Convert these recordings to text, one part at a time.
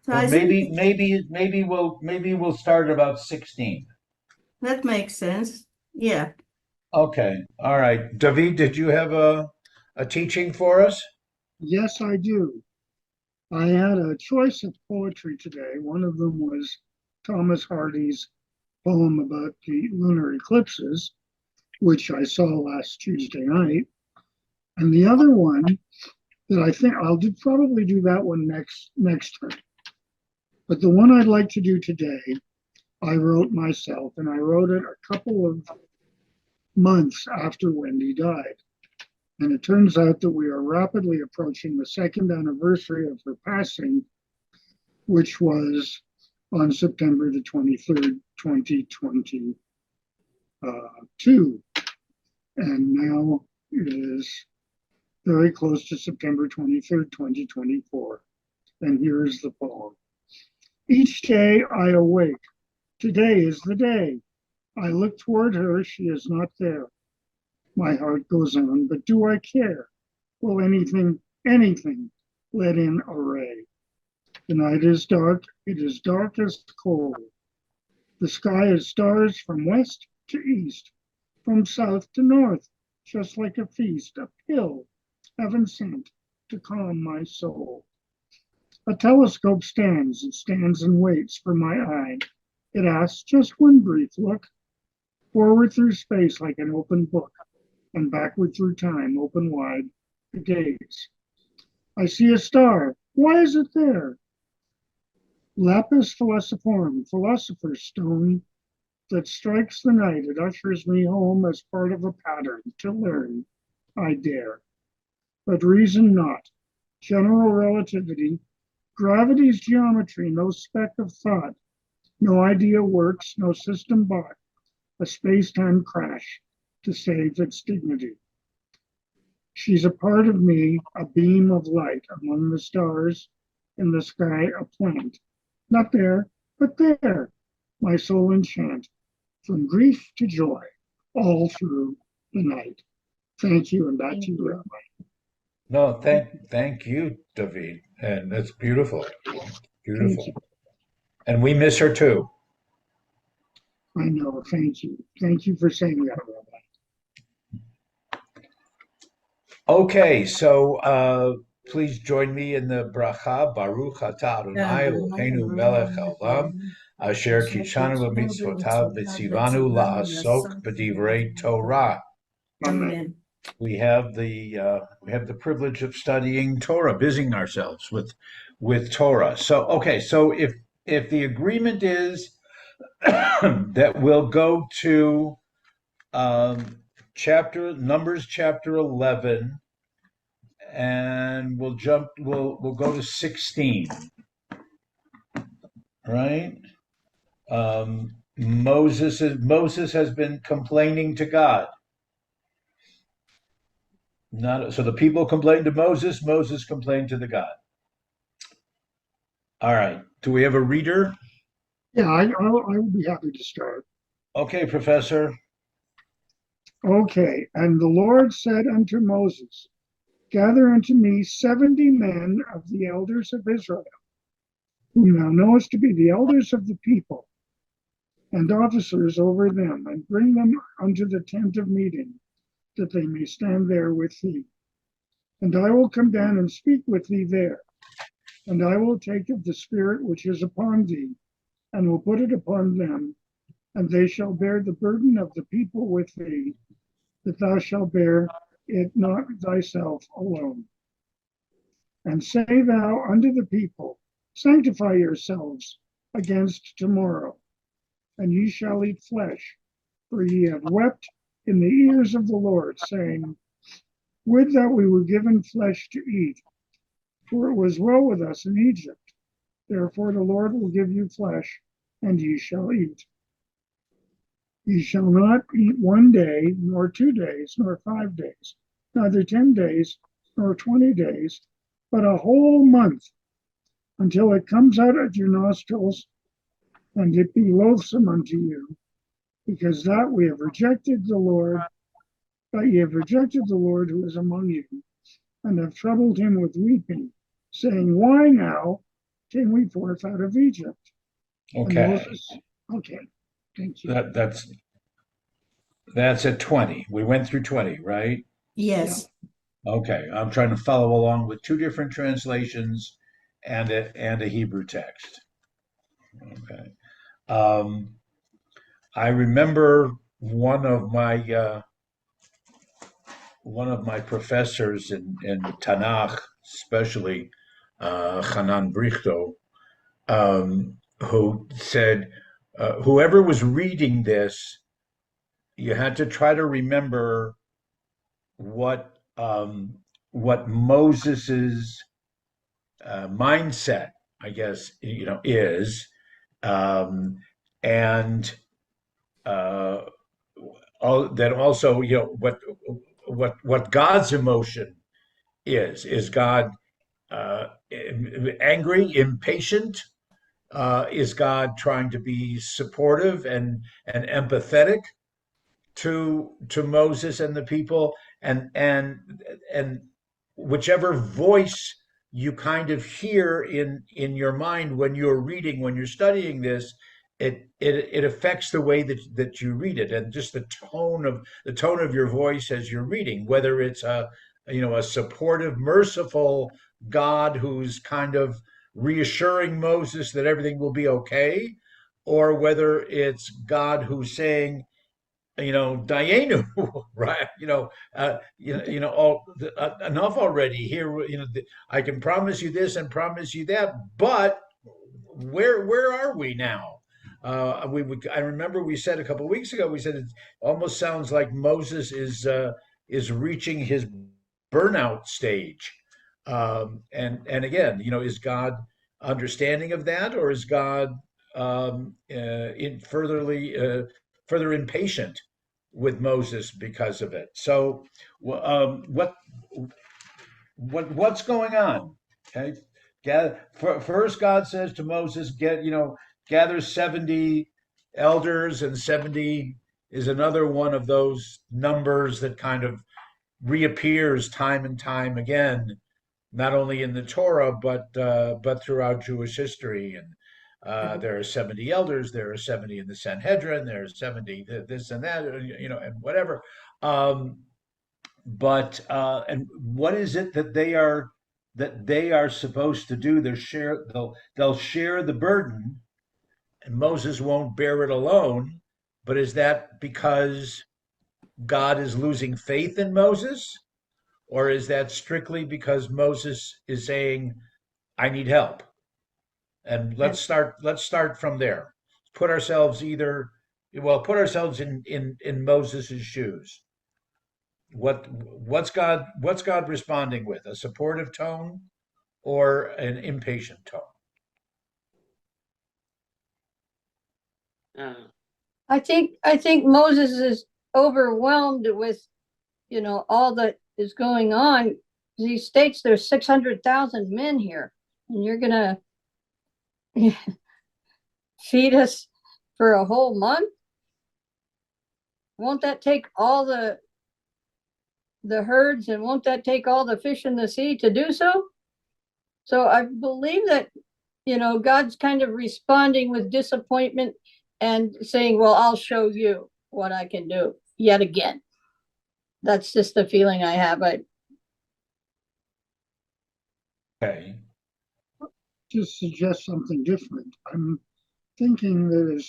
So Well, I think maybe we'll start at about 16. that makes sense. Yeah. Okay. All right. David, did you have a teaching for us? Yes, I do. I had a choice of poetry today. One of them was Thomas Hardy's poem about the lunar eclipses, which I saw last Tuesday night. And the other one that I think probably do that one next time. But the one I'd like to do today, I wrote myself, and I wrote it a couple of months after Wendy died. And it turns out that we are rapidly approaching the second anniversary of her passing, which was on September the 23rd, 2022. And now it is very close to September 23rd, 2024. And here is the poem. Each day I awake. Today is the day. I look toward her. She is not there. My heart goes on, but do I care? Will anything let in a ray? The night is dark. It is dark as coal. The sky is stars from west to east, from south to north, just like a feast, a pill heaven sent to calm my soul. A telescope stands. It stands and waits for my eye. It asks just one brief look, forward through space like an open book, and backward through time, open wide, to gaze. I see a star. Why is it there? Lapis philosophorum, philosopher's stone that strikes the night. It ushers me home as part of a pattern. To learn, I dare. But reason not. General relativity, gravity's geometry, no speck of thought, no idea works, no system bought, a space-time crash to save its dignity. She's a part of me, a beam of light among the stars, in the sky a plant. Not there, but there, my soul enchant, from grief to joy, all through the night. Thank you, and back to you, Rabbi. No, thank you, David. And that's beautiful. Thank you. Beautiful. And we miss her too. I know, thank you. Thank you for saying that, Rabbi. Okay, so please join me in the bracha. Baruch atah Adonai Eloheinu melech haolam, asher kishanu b'mitzvotav v'tzivanu la'asok b'divrei Torah. Amen. We have the privilege of studying Torah, busying ourselves with Torah. So okay, so if the agreement is that we'll go to Numbers chapter 11, and we'll go to 16, right? Moses has been complaining to God. Not so the people complained to Moses, Moses complained to the God. All right. Do we have a reader? Yeah, I would be happy to start. Okay, Professor. Okay, and the Lord said unto Moses, gather unto me 70 men of the elders of Israel, whom thou knowest to be the elders of the people, and officers over them, and bring them unto the tent of meeting, that they may stand there with thee. And I will come down and speak with thee there. And I will take of the Spirit which is upon thee, and will put it upon them, and they shall bear the burden of the people with thee, that thou shalt bear it not thyself alone. And say thou unto the people, sanctify yourselves against tomorrow, and ye shall eat flesh, for ye have wept in the ears of the Lord, saying, would that we were given flesh to eat, for it was well with us in Egypt. Therefore the Lord will give you flesh, and ye shall eat. Ye shall not eat 1 day, nor 2 days, nor 5 days, neither 10 days, nor 20 days, but a whole month, until it comes out of your nostrils, and it be loathsome unto you, because that we have rejected the Lord, that ye have rejected the Lord who is among you, and have troubled him with weeping, saying, why now came we forth out of Egypt. And Okay, Moses, okay, thank you. that's at 20. We went through 20, right? Yes. Okay, I'm trying to follow along with two different translations and a Hebrew text. Okay. I remember one of my professors in Tanakh, especially Hanan Brichto, who said, whoever was reading this, you had to try to remember what Moses's mindset, I guess, is, and then also, what God's emotion is. Is God angry, impatient? Is God trying to be supportive and empathetic to Moses and the people? And whichever voice you kind of hear in your mind when you're reading, when you're studying this, it affects the way that you read it, and just the tone of your voice as you're reading, whether it's a supportive, merciful God who's kind of reassuring Moses that everything will be okay, or whether it's God who's saying, Dayenu, right? Enough already. Here, I can promise you this and promise you that, but where are we now? I remember we said a couple of weeks ago. We said it almost sounds like Moses is reaching his burnout stage, and again, is God understanding of that, or is God further impatient with Moses because of it? So, what's going on? Okay, first God says to Moses, gather 70 elders, and 70 is another one of those numbers that kind of reappears time and time again, not only in the Torah but throughout Jewish history. And there are 70 elders, there are 70 in the Sanhedrin, there are 70 this and that, and whatever. But and what is it that they are supposed to do? They'll share the burden, and Moses won't bear it alone. But is that because God is losing faith in Moses? Or is that strictly because Moses is saying, I need help? And let's start from there. Put ourselves put ourselves in Moses's shoes. What's God responding with? A supportive tone or an impatient tone? I think Moses is overwhelmed with, all that is going on. He states there's 600,000 men here, and you're gonna feed us for a whole month. Won't that take all the herds, and won't that take all the fish in the sea to do so? So I believe that, God's kind of responding with disappointment and saying, well, I'll show you what I can do yet again. That's just the feeling I have. Okay. Just suggest something different. I'm thinking that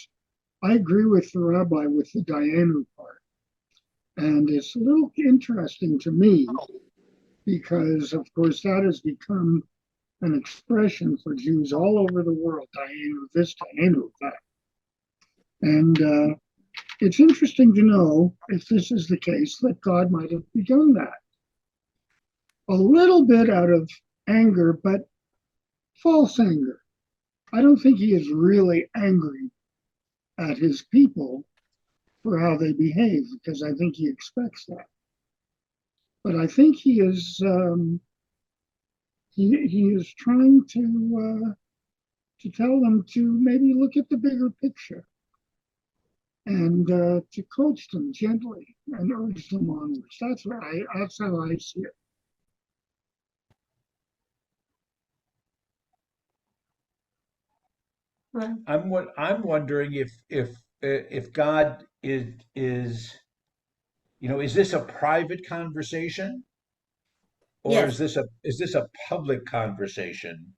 I agree with the rabbi with the Dayenu part. And it's a little interesting to me because, of course, that has become an expression for Jews all over the world, Dayenu this, Dayenu that. And it's interesting to know if this is the case that God might have begun that. A little bit out of anger, but false anger. I don't think he is really angry at his people for how they behave, because I think he expects that. But I think he is trying to tell them to maybe look at the bigger picture and to coach them gently and urge them onwards. That's how I see it. Well, I'm wondering if God is is this a private conversation or yes, is this a public conversation?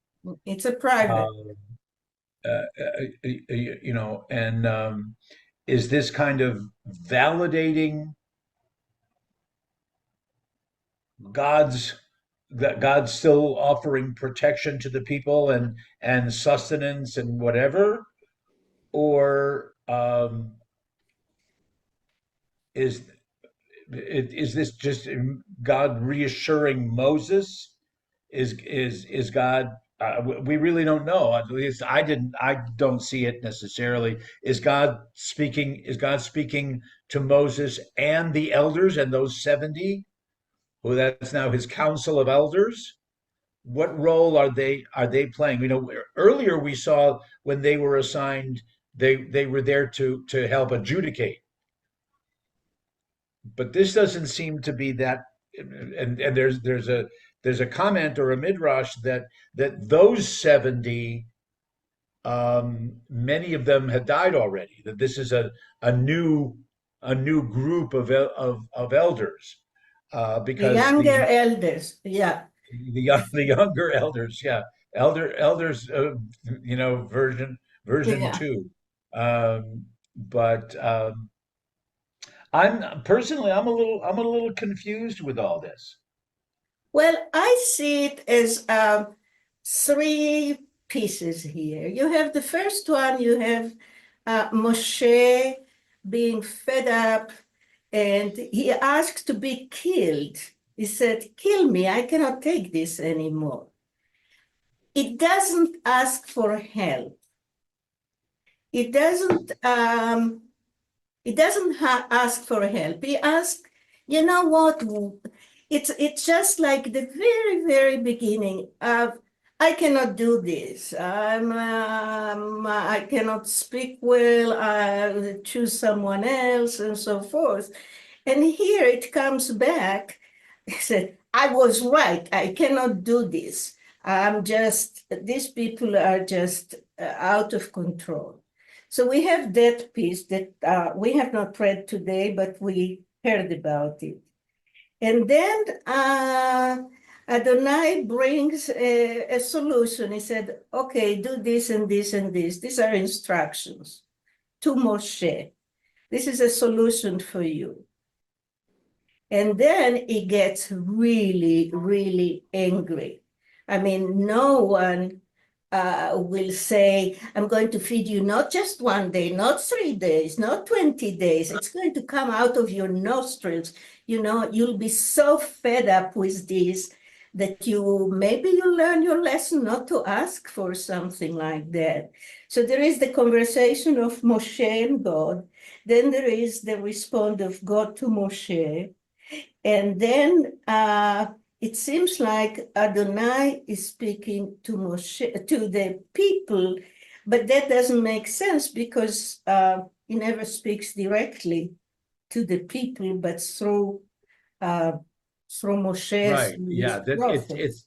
it's a private. Um, and is this kind of validating God's that God's still offering protection to the people and sustenance and whatever, or is is this just God reassuring Moses? Is God? We really don't know. At least I didn't. I don't see it necessarily. Is God speaking? Is God speaking to Moses and the elders and those 70? Who that's now his council of elders? What role are they playing? Earlier we saw when they were assigned, they were there to help adjudicate, but this doesn't seem to be that. And there's a comment or a midrash that those 70, many of them had died already. That this is a new a new group of elders, The because younger elders, yeah, the younger elders, yeah, elders, version yeah. two. But I'm a little confused with all this. Well, I see it as three pieces here. You have the first one, you have Moshe being fed up, and he asked to be killed. He said, "Kill me, I cannot take this anymore." It doesn't ask for help. It doesn't ask for help. He asks, you know what? It's just like the very, very beginning of, I cannot do this. I cannot speak well. I choose someone else and so forth. And here it comes back. He said, I was right. I cannot do this. These people are just out of control. So we have that piece that we have not read today, but we heard about it. And then Adonai brings a solution. He said, okay, do this and this and this. These are instructions to Moshe. This is a solution for you. And then he gets really, really angry. I mean, no one will say, I'm going to feed you not just one day, not 3 days, not 20 days. It's going to come out of your nostrils. You'll be so fed up with this that maybe you learn your lesson not to ask for something like that. So there is the conversation of Moshe and God. Then there is the response of God to Moshe. And then it seems like Adonai is speaking to Moshe, to the people, but that doesn't make sense because he never speaks directly to the people, but through Moshe's Right. Yeah. That prophets.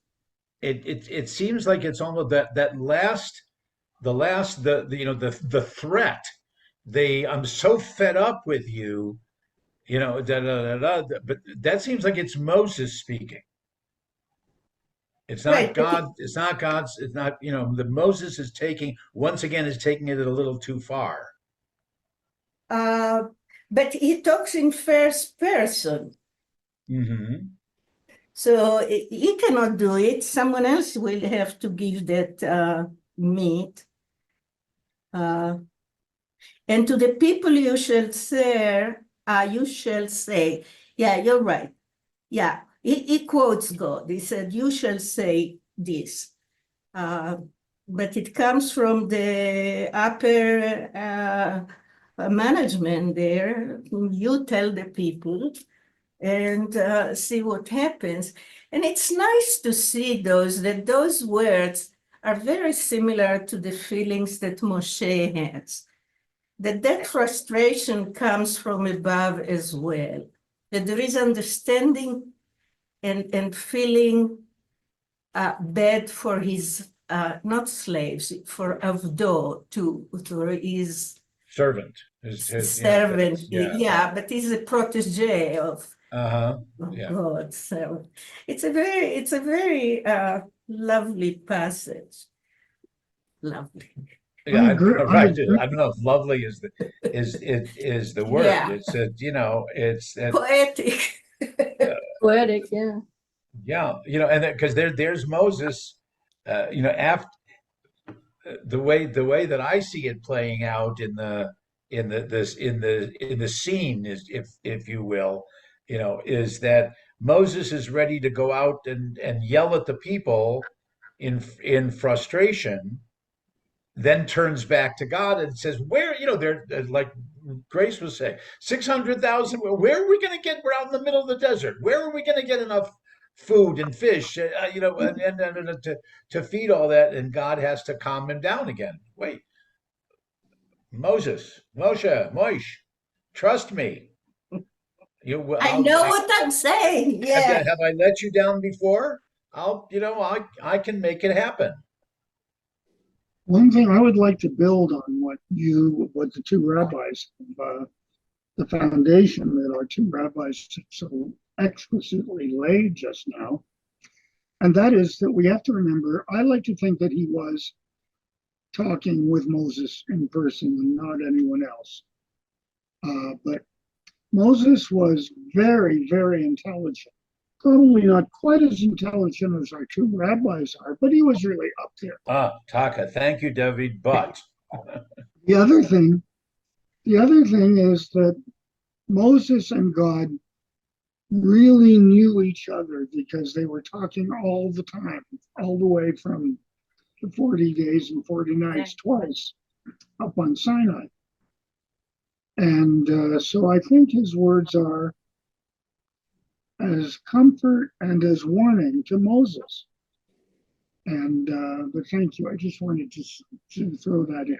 it seems like it's almost that last the threat. I'm so fed up with you, da, da, da, da, but that seems like it's Moses speaking. It's not Right, God. It's not God's. It's not, the Moses is once again, is taking it a little too far. but he talks in first person. Hmm. So he cannot do it. Someone else will have to give that meat. And to the people you shall say, yeah, you're right. Yeah, he quotes God. He said, you shall say this. But it comes from the upper management there. You tell the people and see what happens. And it's nice to see those words are very similar to the feelings that Moshe has. That frustration comes from above as well. That there is understanding and feeling bad for his not slaves, for avdo, to his Servant. His, servant. yeah. Yeah, but he's a protege of Uh-huh. Yeah. God. So it's a very lovely passage. Lovely. Yeah, I agree. I right. agree. I don't know if lovely is the word. Yeah. It's a, it's Poetic. Poetic, yeah. yeah, and because there's Moses, after the way that I see it playing out in the scene is, if you will, is that Moses is ready to go out and yell at the people in frustration, then turns back to God and says, where, they're like Grace was saying, 600,000, where are we going to get? We're out in the middle of the desert. Where are we going to get enough food and fish, and to feed all that? And God has to calm him down again. Wait, Moshe, trust me. I know what I'm saying. Yeah. Have I let you down before? I can make it happen. One thing I would like to build on what the two rabbis, the foundation that our two rabbis so explicitly laid just now, and that is that we have to remember, I like to think that he was talking with Moses in person and not anyone else. But Moses was very, very intelligent. Probably not quite as intelligent as our two rabbis are, but he was really up there. Taka, thank you, David. But The other thing is that Moses and God really knew each other because they were talking all the time, all the way from the 40 days and 40 nights twice up on Sinai. And so I think his words are as comfort and as warning to Moses. And but thank you. I just wanted to throw that in.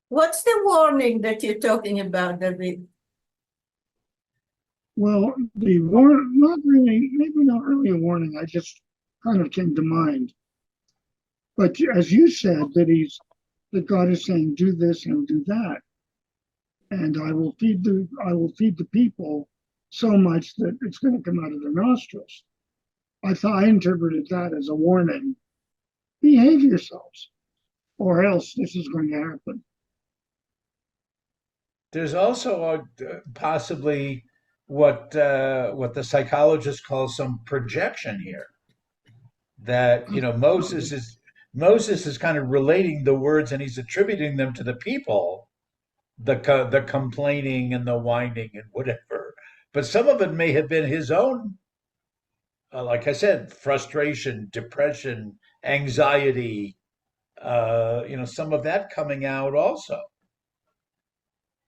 What's the warning that you're talking about, David? Well, not really, maybe not really a warning. I just kind of came to mind. But as you said, that God is saying, do this and do that, and I will feed the people so much that it's going to come out of their nostrils. I interpreted that as a warning. Behave yourselves, or else this is going to happen. there's also possibly what the psychologist calls some projection here. That Moses is kind of relating the words, and he's attributing them to the people, the complaining and the whining and whatever. But some of it may have been his own, like I said, frustration, depression, anxiety. Some of that coming out also.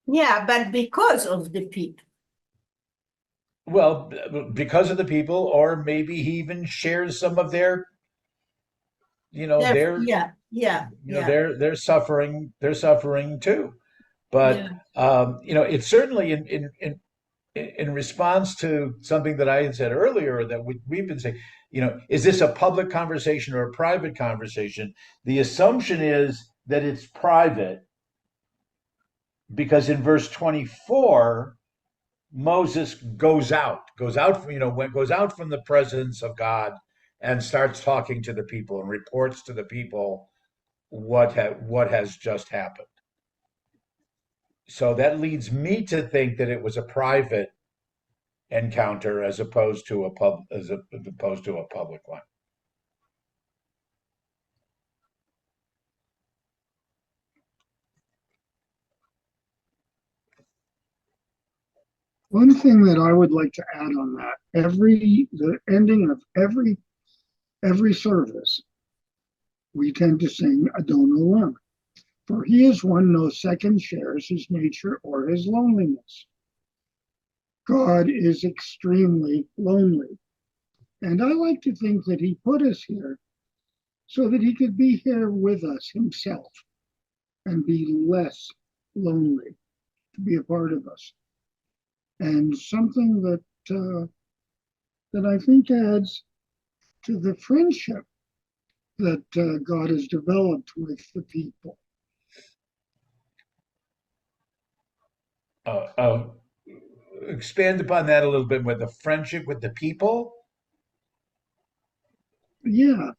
Yeah, but because of the people. Well, because of the people, or maybe he even shares some of their, their suffering. They're suffering too. But it's certainly in response to something that I had said earlier, that we've been saying, is this a public conversation or a private conversation? The assumption is that it's private, because in verse 24, Moses goes out from the presence of God and starts talking to the people and reports to the people what has just happened. So that leads me to think that it was a private encounter as opposed to a public one. One thing that I would like to add on that, the ending of every service, we tend to sing Adon Olam, for he is one no second shares his nature or his loneliness. God is extremely lonely. And I like to think that he put us here so that he could be here with us himself and be less lonely, to be a part of us. And something that I think adds to the friendship that God has developed with the people. Uh, uh, Expand upon that a little bit with the friendship with the people. Yeah,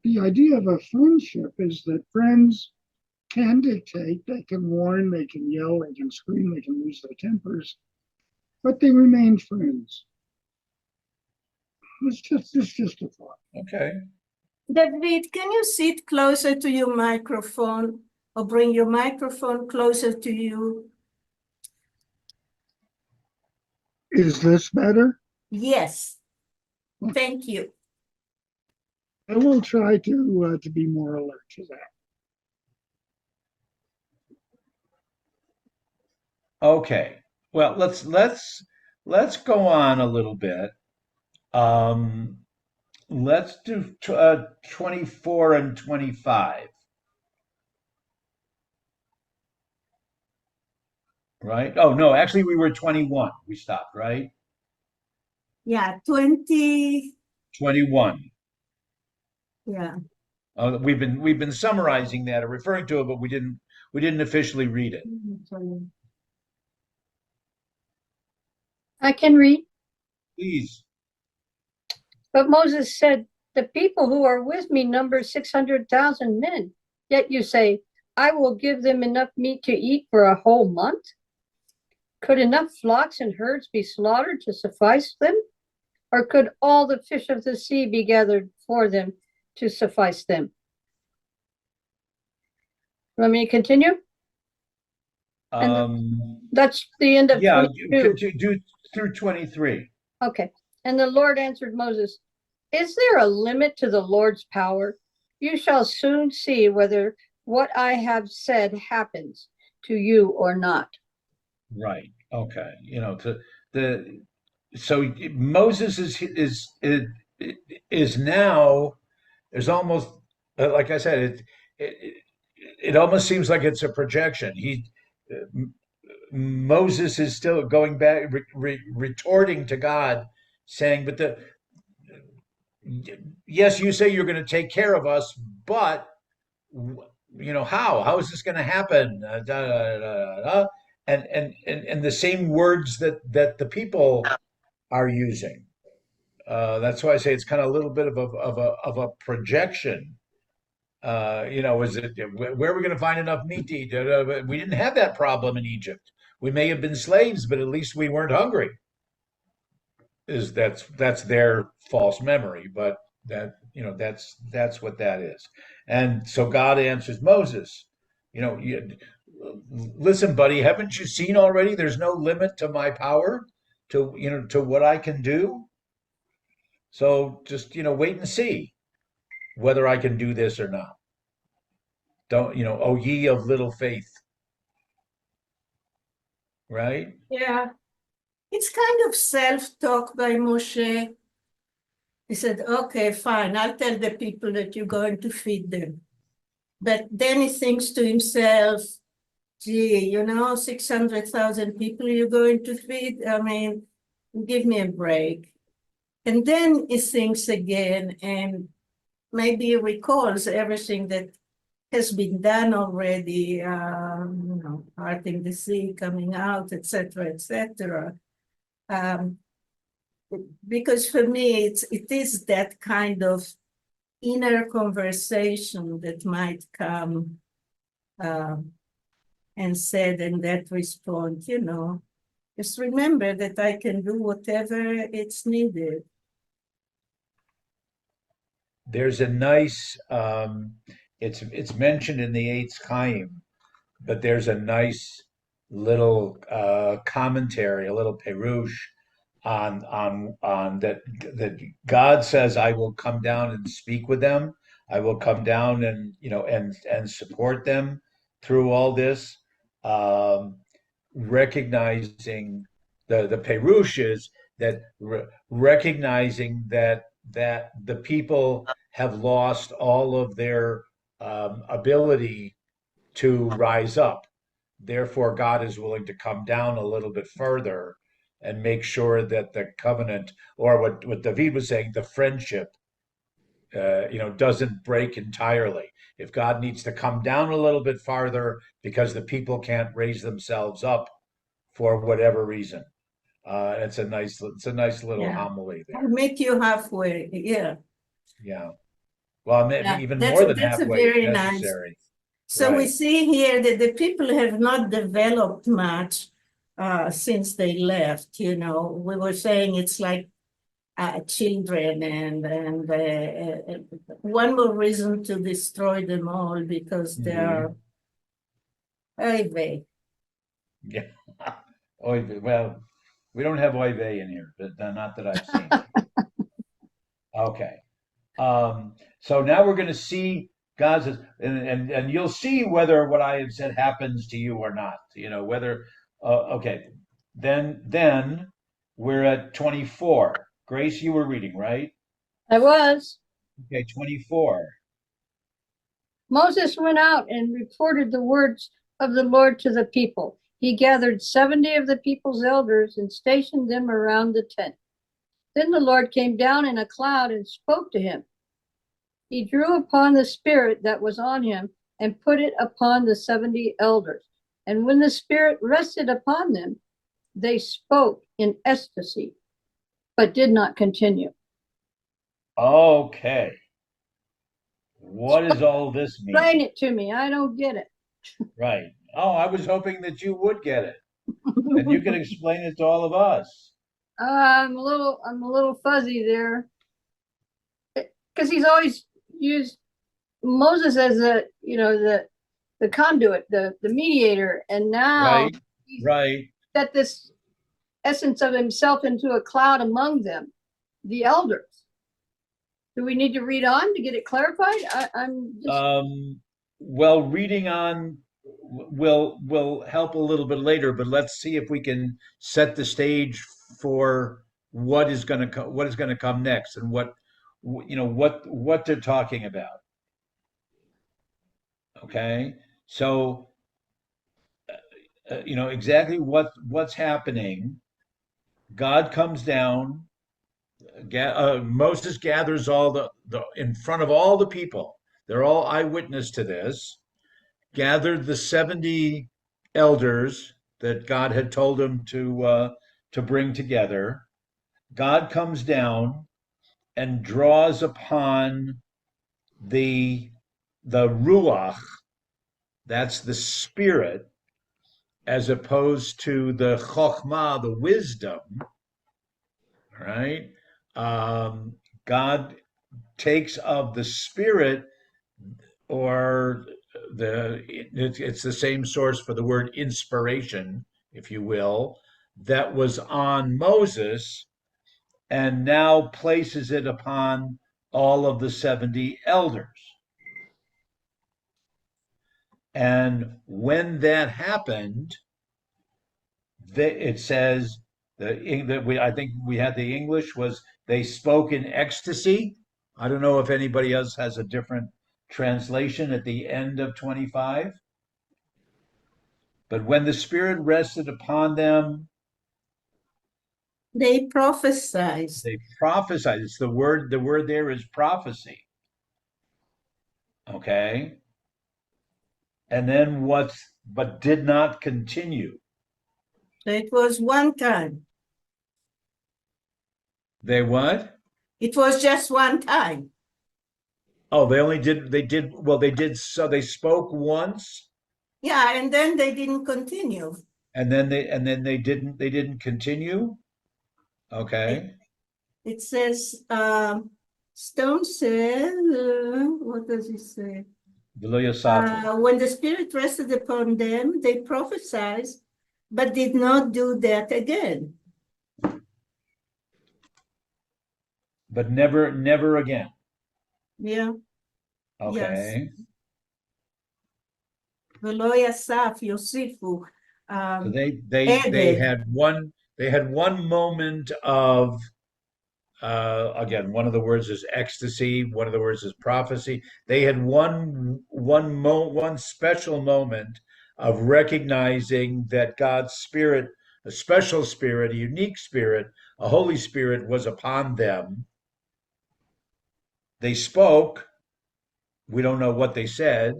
the idea of a friendship is that friends can dictate, they can warn, they can yell, they can scream, they can lose their tempers, but they remain friends. It's just a thought. Okay. David, can you sit closer to your microphone or bring your microphone closer to you? Is this better? Yes. Thank you. I will try to be more alert to that. Okay. Well, let's go on a little bit. Um, let's do 24 and 25. Right? Oh no, actually we were 21. We stopped, right? Yeah, 20. 21. Yeah. We've been summarizing that or referring to it, but we didn't officially read it. I can read. Please. But Moses said, the people who are with me number 600,000 men. Yet you say, I will give them enough meat to eat for a whole month. Could enough flocks and herds be slaughtered to suffice them? Or could all the fish of the sea be gathered for them to suffice them? Want me to continue? That's the end of Yeah, 22. do through 23. Okay. And the Lord answered Moses, is there a limit to the Lord's power? You shall soon see whether what I have said happens to you or not. Right. Okay. To the so Moses is now there's almost like I said it almost seems like it's a projection. Moses is still going back retorting to God saying, but yes, you say you're going to take care of us, but how is this going to happen? And the same words that the people are using. That's why I say it's kind of a little bit of a projection. Is it where are we going to find enough meat to eat? We didn't have that problem in Egypt. We may have been slaves, but at least we weren't hungry. That's their false memory, but that's what that is. And so God answers Moses, listen, buddy, haven't you seen already? There's no limit to my power, to what I can do. So just wait and see whether I can do this or not. Don't oh ye of little faith, right? Yeah. It's kind of self-talk by Moshe. He said, okay, fine, I'll tell the people that you're going to feed them. But then he thinks to himself, gee, 600,000 people you're going to feed? I mean, give me a break. And then he thinks again and maybe recalls everything that has been done already, parting the sea, coming out, etc., etc. Because for me, it is that kind of inner conversation that might come and said in that response, just remember that I can do whatever it's needed. There's a nice it's mentioned in the Eitz Chaim, but there's a nice little commentary, a little perush on that God says, I will come down and speak with them. I will come down and and support them through all this. Recognizing the perush is that recognizing that the people have lost all of their ability to rise up. Therefore, God is willing to come down a little bit further and make sure that the covenant, or what David was saying, the friendship doesn't break entirely. If God needs to come down a little bit farther because the people can't raise themselves up for whatever reason, it's a nice little Yeah. homily there. I'll meet you halfway. Yeah. Yeah. Well, maybe Yeah. even more than That's a halfway if very nice. necessary. So we Right. see here that the people have not developed much since they left. We were saying it's like children, and one more reason to destroy them all because they are very vague. Yeah. Oy vey. Well, we don't have oy vey in here, but not that I've seen. Okay. So now we're going to see God says, and you'll see whether what I have said happens to you or not. Whether okay. Then we're at 24. Grace, you were reading, right? I was. Okay, 24. Moses went out and reported the words of the Lord to the people. He gathered 70 of the people's elders and stationed them around the tent. Then the Lord came down in a cloud and spoke to him. He drew upon the spirit that was on him and put it upon the 70 elders. And when the spirit rested upon them, they spoke in ecstasy, but did not continue. Okay. What does all this mean? Explain it to me. I don't get it. Right. Oh, I was hoping that you would get it, and you can explain it to all of us. I'm a little fuzzy there, because he's always used Moses as the conduit, the mediator, and now Right. set this essence of himself into a cloud among them, the elders. Do we need to read on to get it clarified? I'm just Well, reading on will help a little bit later, but let's see if we can set the stage for what is going to come next, and what they're talking about. Okay, so exactly what's happening. God comes down. Moses gathers all the in front of all the people. They're all eyewitness to this. Gathered the 70 elders that God had told him to bring together. God comes down and draws upon the ruach, that's the spirit, as opposed to the chokhmah, the wisdom, right? God takes of the spirit, or it's the same source for the word inspiration, if you will, that was on Moses, and now places it upon all of the 70 elders. And when that happened, it says I think we had the English was they spoke in ecstasy. I don't know if anybody else has a different translation at the end of 25. But when the Spirit rested upon them, they prophesied. they prophesied. It's the word there is prophecy. Okay. And then but did not continue. So it was one time. They what? It was just one time. Oh, so they spoke once. Yeah, and then they didn't continue. And then they didn't continue. Okay. It says, Stone says, what does it say? When the Spirit rested upon them, they prophesied, but did not do that again. But never again. Yeah. Okay. V'lo yasaf Yosifu. So they had one moment of again, one of the words is ecstasy, one of the words is prophecy. They had one special moment of recognizing that God's Spirit, a special spirit, a unique spirit, a Holy Spirit was upon them. They spoke. We don't know what they said,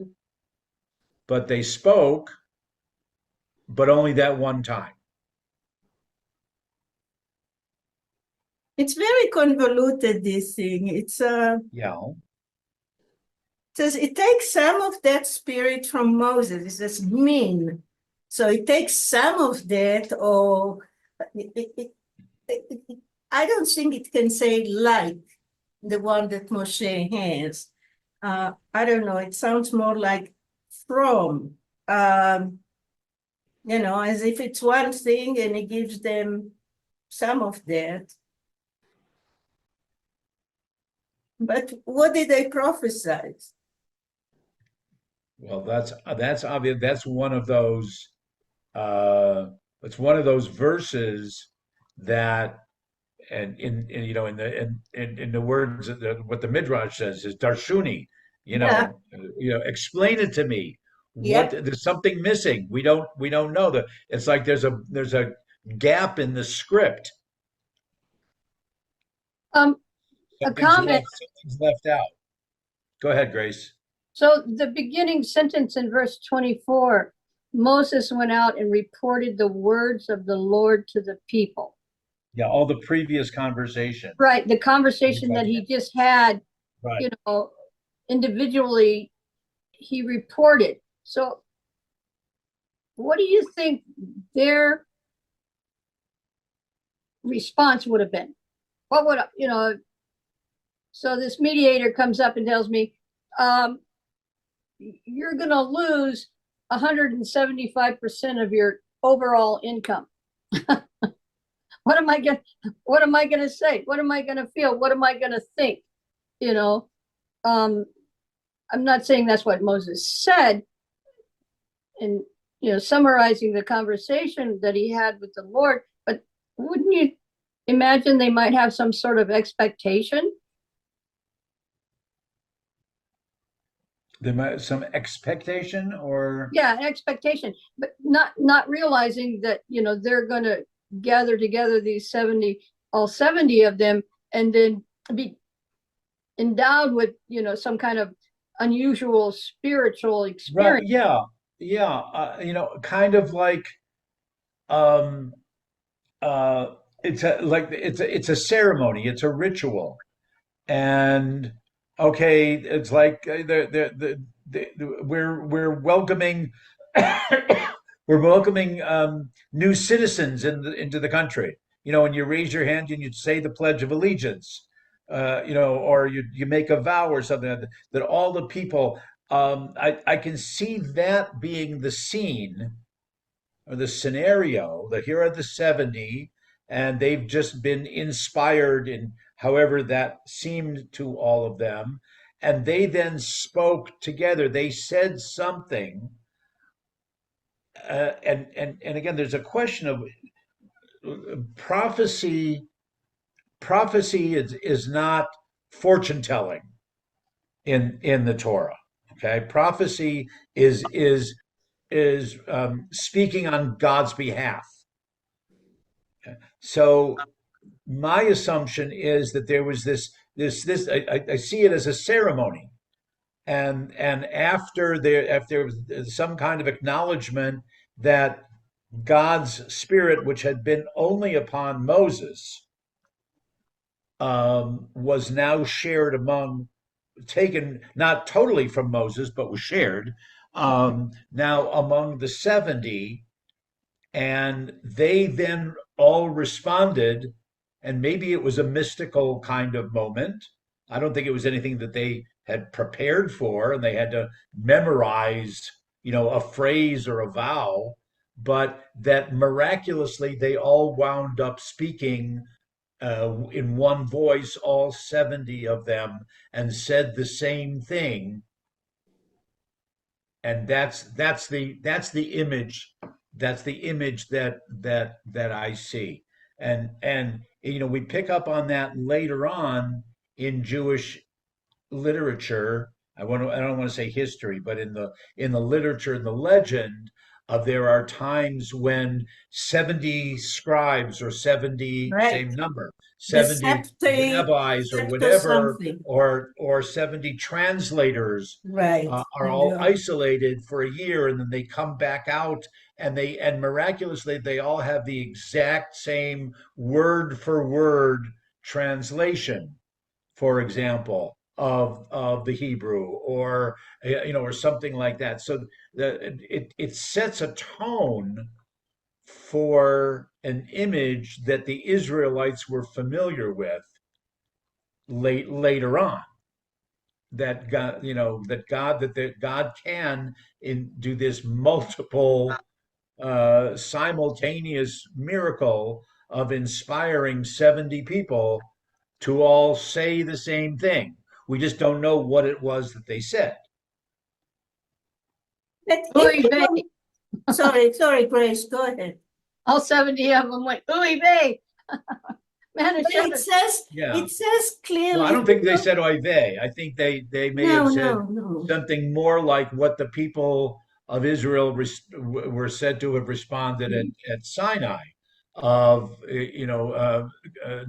but they spoke, but only that one time. It's very convoluted, this thing. Yeah. It takes some of that spirit from Moses. It says mean. So it takes some of that, or I don't think it can say like the one that Moshe has. I don't know. It sounds more like from, as if it's one thing and it gives them some of that. But what did they prophesy? Well, that's obvious. That's one of those. It's one of those verses that, and in you know in the words of what the Midrash says is Darshuni. Yeah, Explain it to me. What yeah. there's something missing. We don't know that. It's like there's a gap in the script. A comment. Something's left out. Go ahead, Grace. So the beginning sentence in verse 24, Moses went out and reported the words of the Lord to the people. Yeah, all the previous conversation. Right, the conversation that he just had, Right. individually, he reported. So what do you think their response would have been? What would, so this mediator comes up and tells me, you're going to lose 175% of your overall income. What am I going to say? What am I going to feel? What am I going to think? I'm not saying that's what Moses said, and summarizing the conversation that he had with the Lord, but wouldn't you imagine they might have some sort of expectation? There might some expectation, or Yeah, expectation, but not realizing that they're going to gather together these 70, all 70 of them, and then be endowed with some kind of unusual spiritual experience. right? Yeah, yeah. Kind of like um it's a ceremony. It's a ritual, and okay, it's like we're welcoming we're welcoming new citizens into the country. And you raise your hand and you say the Pledge of Allegiance, or you make a vow or something like that, that all the people. I can see that being the scene or the scenario that here are the 70, and they've just been inspired in however that seemed to all of them, and they then spoke together. They said something, and again, there's a question of prophecy. Prophecy is not fortune telling in the Torah. Okay, prophecy is speaking on God's behalf. So my assumption is that there was this. I see it as a ceremony, and after was some kind of acknowledgement that God's spirit, which had been only upon Moses, was now shared among, taken not totally from Moses, but was shared now among the 70, and they then all responded, and maybe it was a mystical kind of moment. I don't think it was anything that they had prepared for and they had to memorize, a phrase or a vow, but that miraculously they all wound up speaking in one voice, all 70 of them, and said the same thing. And that's the image, that I see. And we pick up on that later on in Jewish literature. I don't want to say history, but in the literature and the legend, there are times when 70 scribes or 70, Right. same number, The 70 scepter, rabbis or scepter whatever, something. or 70 translators Right. are all isolated for a year, and then they come back out, and miraculously they all have the exact same word for word translation, for example, of the Hebrew, or or something like that. So it sets a tone for an image that the Israelites were familiar with later on. That God, that God can do this multiple simultaneous miracle of inspiring 70 people to all say the same thing. We just don't know what it was that they said. But Oy vey. sorry, Grace, go ahead. All 70 of them went, ooey vey. Man, But Yeah. it says clearly. Well, I don't think they said oy vey. I think they may have said No. something more like what the people of Israel were said to have responded at Sinai, of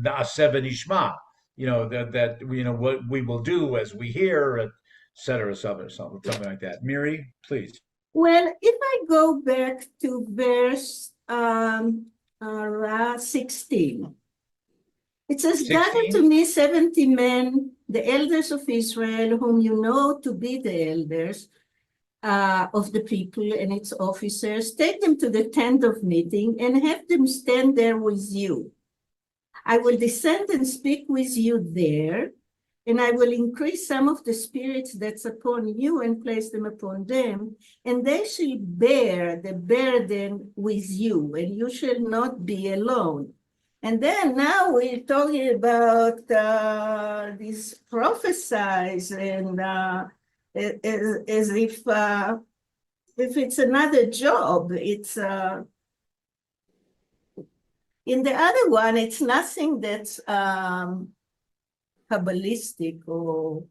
Na'aseh v'nishma, that what we will do as we hear, et cetera, something like that. Miri, please. Well, if I go back to verse 16, it says, 16? gather to me 70 men, the elders of Israel, whom you know to be the elders of the people and its officers. Take them to the tent of meeting and have them stand there with you. I will descend and speak with you there, and I will increase some of the spirits that's upon you and place them upon them, and they shall bear the burden with you, and you shall not be alone. And then now we're talking about these prophesies, and as if it's another job. It's in the other one, it's nothing that's Kabbalistic or,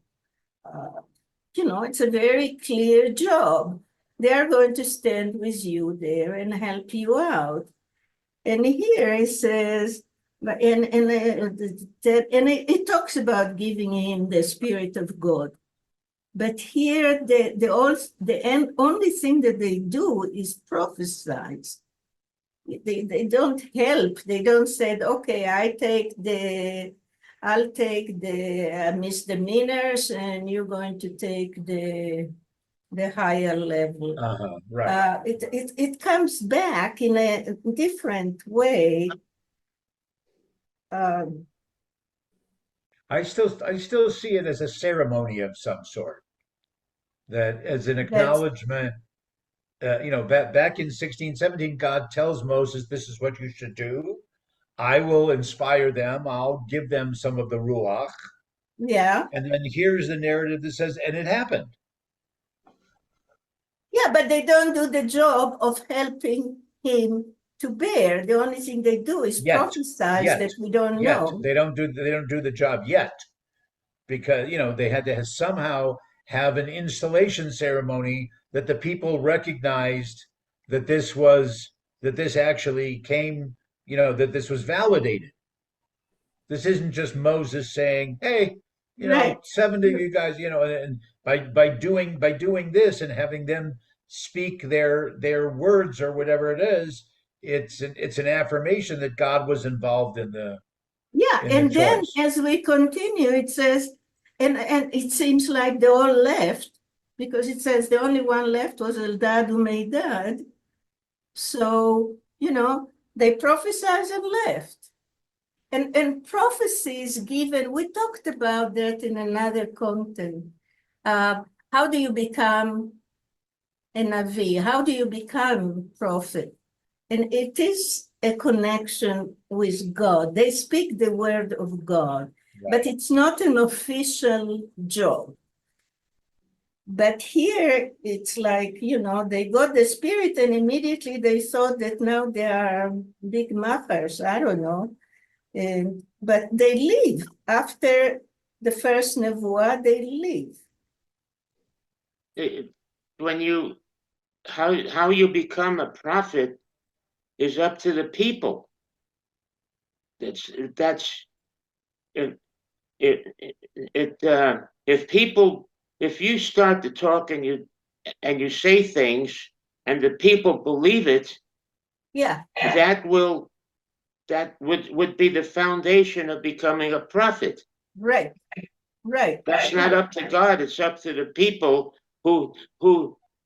it's a very clear job. They are going to stand with you there and help you out. And here it says, it talks about giving him the Spirit of God. But here, the only thing that they do is prophesy. They don't help. They don't say, okay, I'll take the misdemeanors, and you're going to take the higher level. Right. It comes back in a different way. I still see it as a ceremony of some sort, that as an acknowledgement. Back in 1617, God tells Moses, this is what you should do. I will inspire them. I'll give them some of the ruach. Yeah. And then here's the narrative that says, and it happened. Yeah, but they don't do the job of helping him to bear. The only thing they do is prophesy that we don't know. They don't do the job yet, because they had to somehow have an installation ceremony that the people recognized that this actually came, that this was validated. This isn't just Moses saying, hey, Right. 70 of you guys, and by doing this and having them speak their words or whatever it is, it's an affirmation that God was involved in the and then choice. as we continue, it says, and it seems like they all left, because it says the only one left was Eldad Umeidad. So, they prophesied and left. And prophecies given, we talked about that in another content. How do you become a Navi? How do you become prophet? And it is a connection with God. They speak the word of God, but it's not an official job. But here it's like, they got the Spirit, and immediately they thought that now they are big machers. I don't know. But they leave. After the first nevuah, they leave. When you how you become a prophet is up to the people. That's it. If you start to talk and you say things and the people believe it, Yeah, that would be the foundation of becoming a prophet. right, right. That's not up to God, it's up to the people who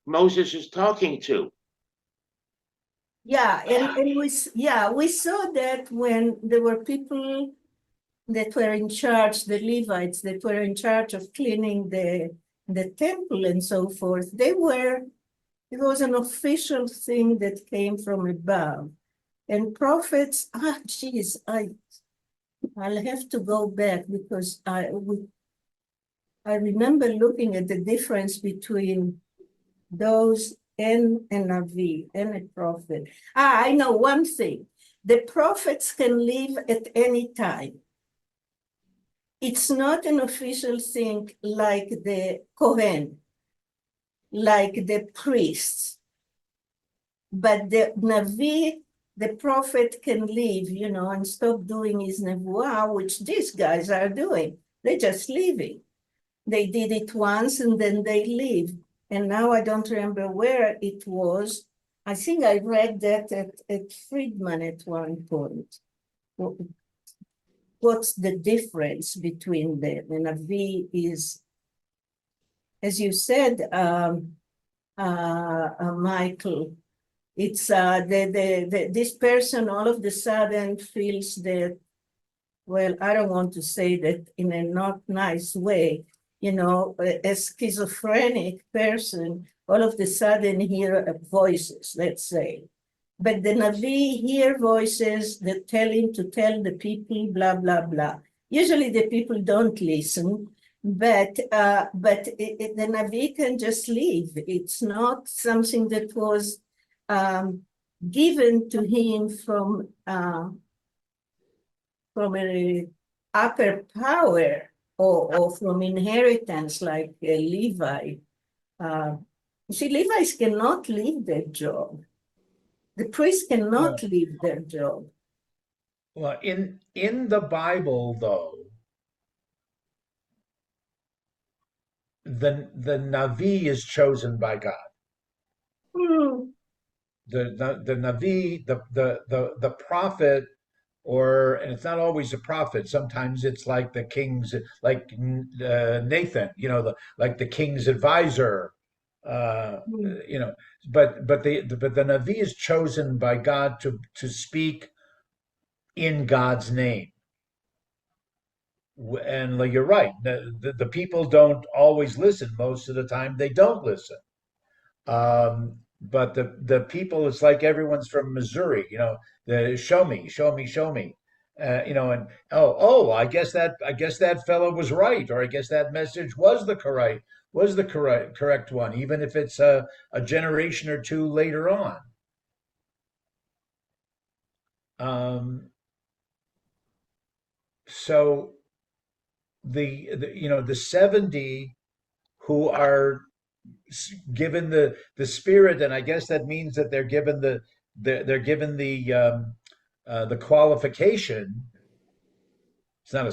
Moses is talking to. Yeah, and we saw that when there were people that were in charge, the Levites that were in charge of cleaning the temple and so forth. It was an official thing that came from above. And prophets, geez, I'll have to go back because I remember looking at the difference between those and a Navi and a prophet. I know one thing. The prophets can live at any time. It's not an official thing like the Kohen, like the priests. But the Navi, the prophet can leave, and stop doing his nevuah, which these guys are doing. They're just leaving. They did it once and then they leave. And now I don't remember where it was. I think I read that at Friedman at one point. What's the difference between them? And a V is, as you said, Michael, it's this person all of a sudden feels that, well, I don't want to say that in a not nice way, a schizophrenic person all of a sudden hear voices, let's say. But the Navi hear voices that tell him to tell the people, blah, blah, blah. Usually the people don't listen, but the Navi can just leave. It's not something that was given to him from an upper power or from inheritance like a Levi. See, Levites cannot leave their job. The priests cannot leave their job. Well, in the Bible, though, the Navi is chosen by God. Hmm. The Navi, the prophet, and it's not always a prophet. Sometimes it's like the king's, like Nathan, like the king's advisor, you know. But the Navi is chosen by God to speak in God's name. And like, you're right, the people don't always listen. Most of the time they don't listen. But the people, it's like everyone's from Missouri, the show me, show me, show me, and I guess that fellow was right, or I guess that message was the correct one, even if it's a generation or two later on. So the 70 who are given the spirit, and I guess that means that they're given the qualification. It's not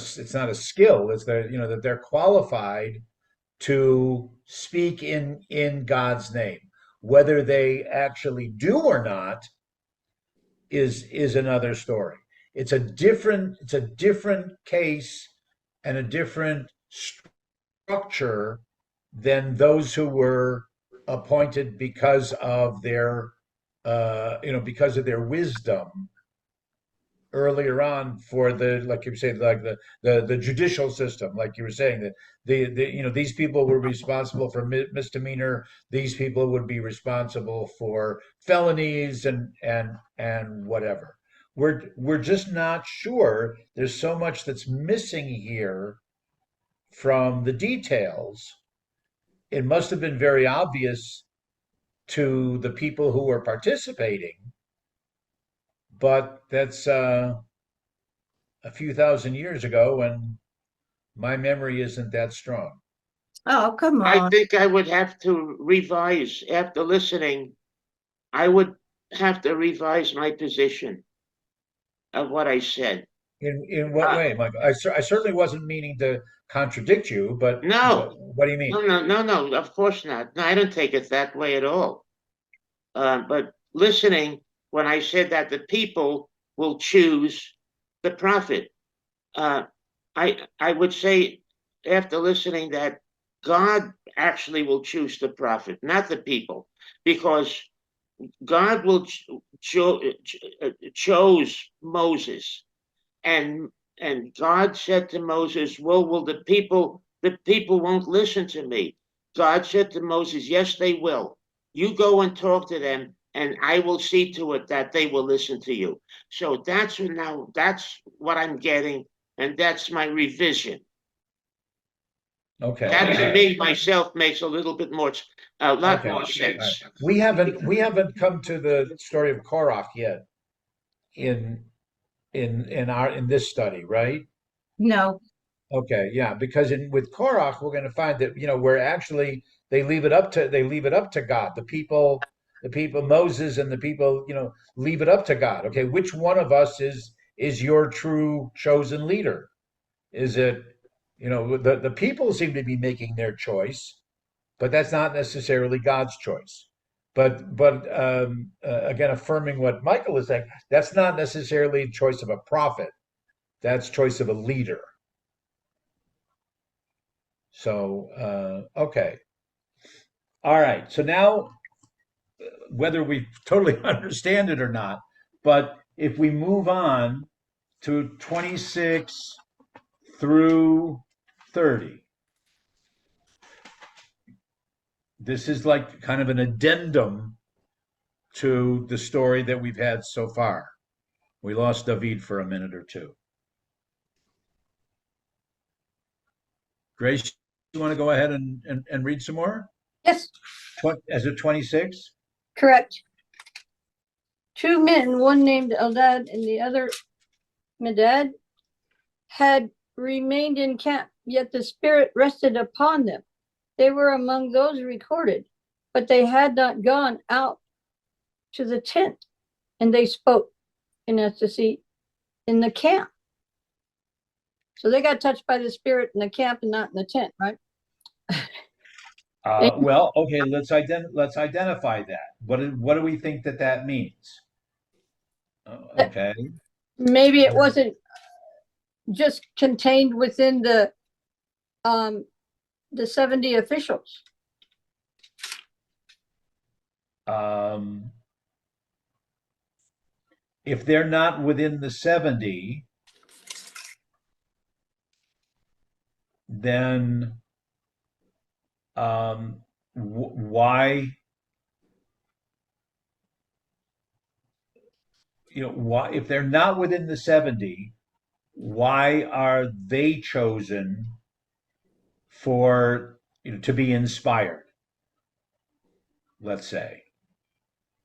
a skill. It's that they're qualified to speak in God's name. Whether they actually do or not is another story. It's a different case and a different structure than those who were appointed because of their wisdom earlier on, for like you were saying, like the judicial system, like you were saying, that these people were responsible for misdemeanor, these people would be responsible for felonies and whatever. We're just not sure. There's so much that's missing here from the details. It must have been very obvious to the people who were participating, but that's a few thousand years ago, and my memory isn't that strong. Oh, come I on. think I would have to revise after listening I would have to revise my position of what I said. In what Uh, way, Michael? I certainly wasn't meaning to contradict you, but no, what do you mean? no, of course not. No, I don't take it that way at all. But listening, when I said that the people will choose the prophet, uh, I would say after listening that God actually will choose the prophet, not the people, because God will chose Moses, and God said to Moses, "Well, will the people won't listen to me?" God said to Moses, "Yes, they will. You go and talk to them, and I will see to it that they will listen to you." So that's what I'm getting, and that's my revision. Okay. That to me myself makes a little bit more, a lot Okay. more All right. sense. We haven't come to the story of Korach yet in in this study, right? No, Okay, yeah, because with Korach, we're going to find that where actually they leave it up to God. The people Moses and the people leave it up to God. Okay, which one of us is your true chosen leader? Is it the people seem to be making their choice, but that's not necessarily God's choice. But again, affirming what Michael is saying, that's not necessarily a choice of a prophet. That's choice of a leader. So, okay. All right. So now, whether we totally understand it or not, but if we move on to 26 through 30, this is like kind of an addendum to the story that we've had so far. We lost David for a minute or two. Grace, you want to go ahead and read some more? Yes, As a 26? correct. Two men, one named Eldad and the other Medad, had remained in camp, yet the Spirit rested upon them. They were among those recorded, but they had not gone out to the tent, and they spoke in ecstasy in the camp. So they got touched by the Spirit in the camp and not in the tent, right? Well, okay, let's identify that. What do we think that means? Okay. Maybe it wasn't just contained within um, the 70 officials. Um, if they're not within the 70, then why why if they're not within the 70, why are they chosen for to be inspired, let's say?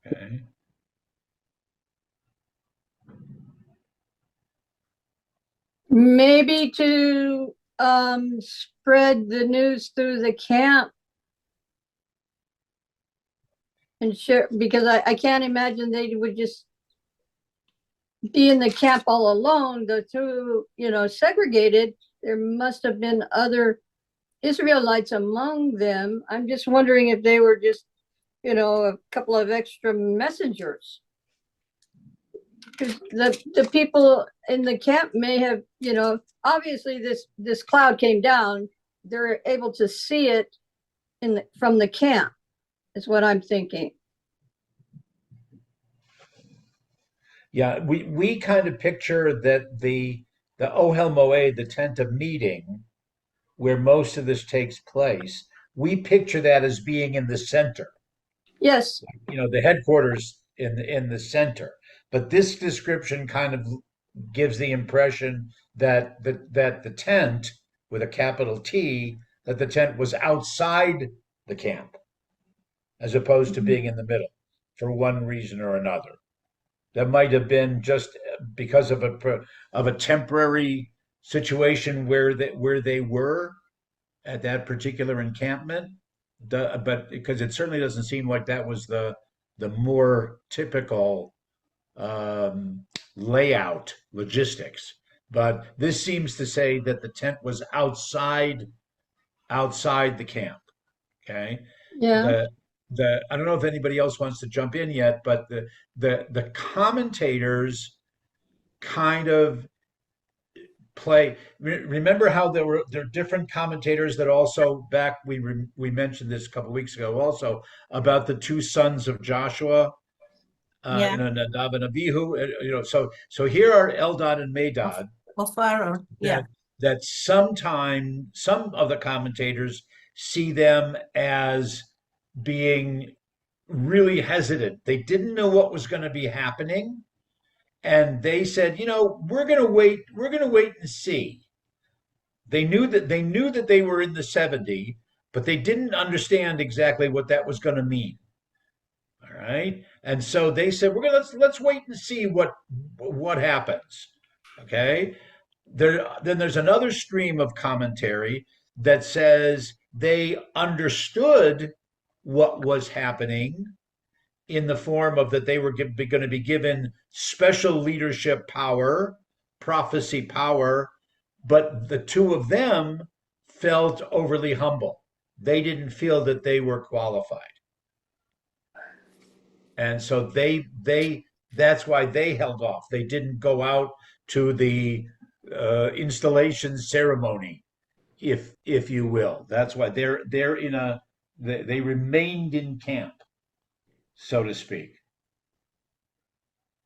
Okay. Maybe to spread the news through the camp and share, because I can't imagine they would just be in the camp all alone. The two, segregated. There must have been other Israelites among them. I'm just wondering if they were just, a couple of extra messengers. Because the people in the camp may have, obviously this cloud came down. They're able to see it from the camp, is what I'm thinking. Yeah, we kind of picture that the Ohel Moed, the tent of meeting, where most of this takes place, we picture that as being in the center. Yes. The headquarters in the center. But this description kind of gives the impression that the tent with a capital T, that the tent was outside the camp, as opposed to being in the middle, for one reason or another. That might have been just because of a temporary situation where they were at that particular encampment. But because it certainly doesn't seem like that was the more typical layout logistics. But this seems to say that the tent was outside the camp. Okay. Yeah, The I don't know if anybody else wants to jump in yet, but the commentators kind of remember how there are different commentators that also we mentioned this a couple of weeks ago also about the two sons of Joshua, Yeah, Nadab and Abihu. So here are Eldad and of, Medad of Aaron. Yeah. that some of the commentators see them as being really hesitant. They didn't know what was going to be happening, and they said, we're going to wait. We're going to wait and see. They knew that they were in the 70, but they didn't understand exactly what that was going to mean. All right, and so they said, let's wait and see what happens. Okay, then there's another stream of commentary that says they understood what was happening in the form of that they were going to be given special leadership power, prophecy power, but the two of them felt overly humble. They didn't feel that they were qualified. And so that's why they held off. They didn't go out to the installation ceremony, if you will. That's why they're in they remained in camp, so to speak.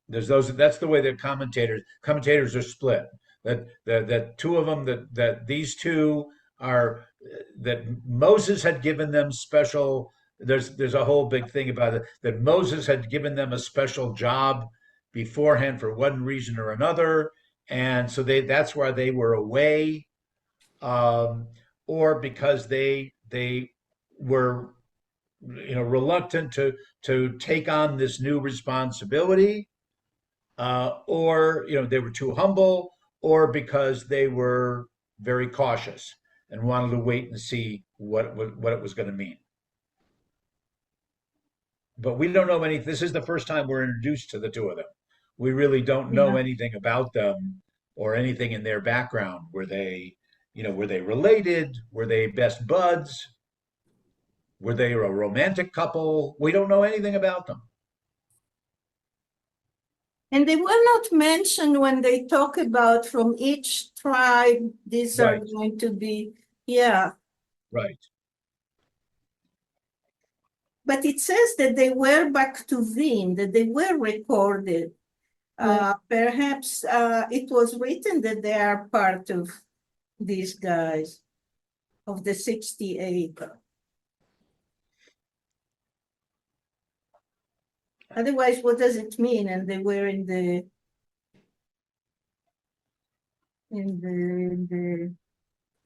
There's those. That's the way that commentators are split. That two of them that these two are that Moses had given them special. There's a whole big thing about it that Moses had given them a special job beforehand for one reason or another, and so that's why they were away, or because they were reluctant to take on this new responsibility, or they were too humble, or because they were very cautious and wanted to wait and see what it was going to mean. But we don't know any. This is the first time we're introduced to the two of them. We really don't know Yeah. anything about them or anything in their background. Were they related? Were they best buds? Were they a romantic couple? We don't know anything about them. And they were not mentioned when they talk about from each tribe, these are Right. going to be, yeah. Right. But it says that they were back to Vin, that they were recorded. Perhaps it was written that they are part of these guys, of the 68. Otherwise, what does it mean? And they were in the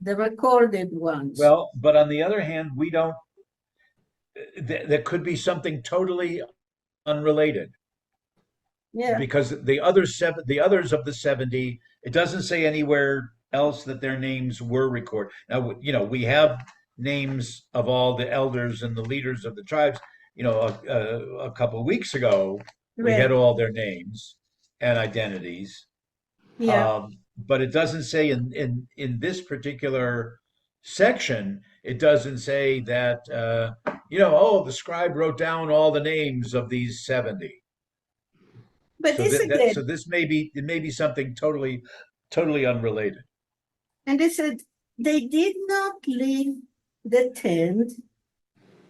recorded ones. Well, but on the other hand, we don't. There could be something totally unrelated. Yeah. Because the others of the 70, it doesn't say anywhere else that their names were recorded. Now, we have names of all the elders and the leaders of the tribes. A couple of weeks ago, we had all their names and identities. Yeah. But it doesn't say in this particular section, it doesn't say that, the scribe wrote down all the names of these 70. But So this may be something totally unrelated. And they said they did not leave the tent,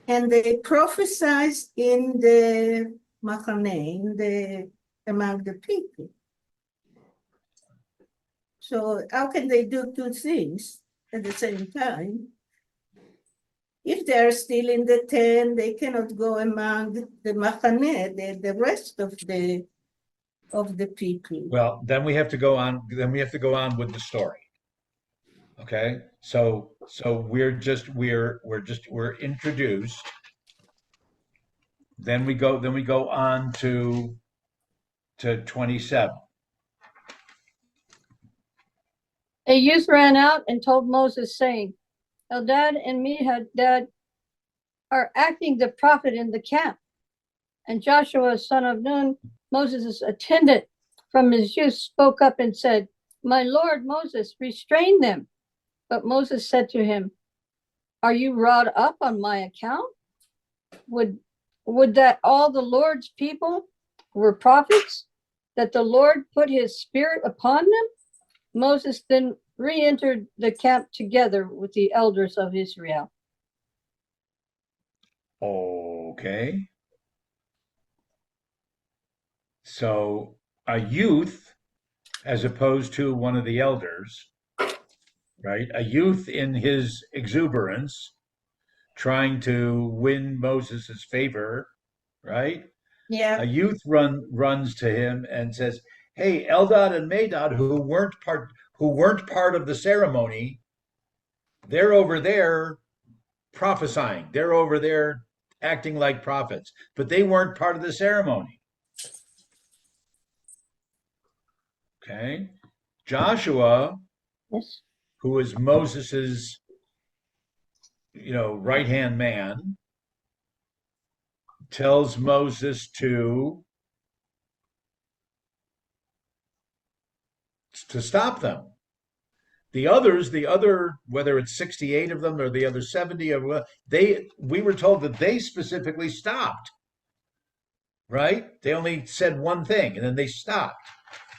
and they prophesied in the Machane, among the people. So how can they do two things at the same time? If they are still in the tent, they cannot go among the Machane, the rest of the people. Well, then we have to go on. Then we have to go on with the story. Okay, so we're introduced. Then we go on to 27. a youth ran out and told Moses, saying, Eldad and Medad are acting the prophet in the camp. And Joshua, son of Nun, Moses' attendant from his youth, spoke up and said, "My Lord Moses, restrain them." But Moses said to him, "Are you wrought up on my account? Would that all the Lord's people were prophets, that the Lord put his spirit upon them?" Moses then re-entered the camp together with the elders of Israel. Okay. So a youth, as opposed to one of the elders, right? A youth in his exuberance, trying to win Moses's favor, right? Yeah. A youth runs to him and says, "Hey, Eldad and Medad, who weren't part of the ceremony, they're over there prophesying. They're over there acting like prophets, but they weren't part of the ceremony." Okay. Joshua, Yes. who is Moses's, right-hand man, tells Moses to stop them. The others, whether it's 68 of them or the other 70, we were told that they specifically stopped, right? They only said one thing and then they stopped.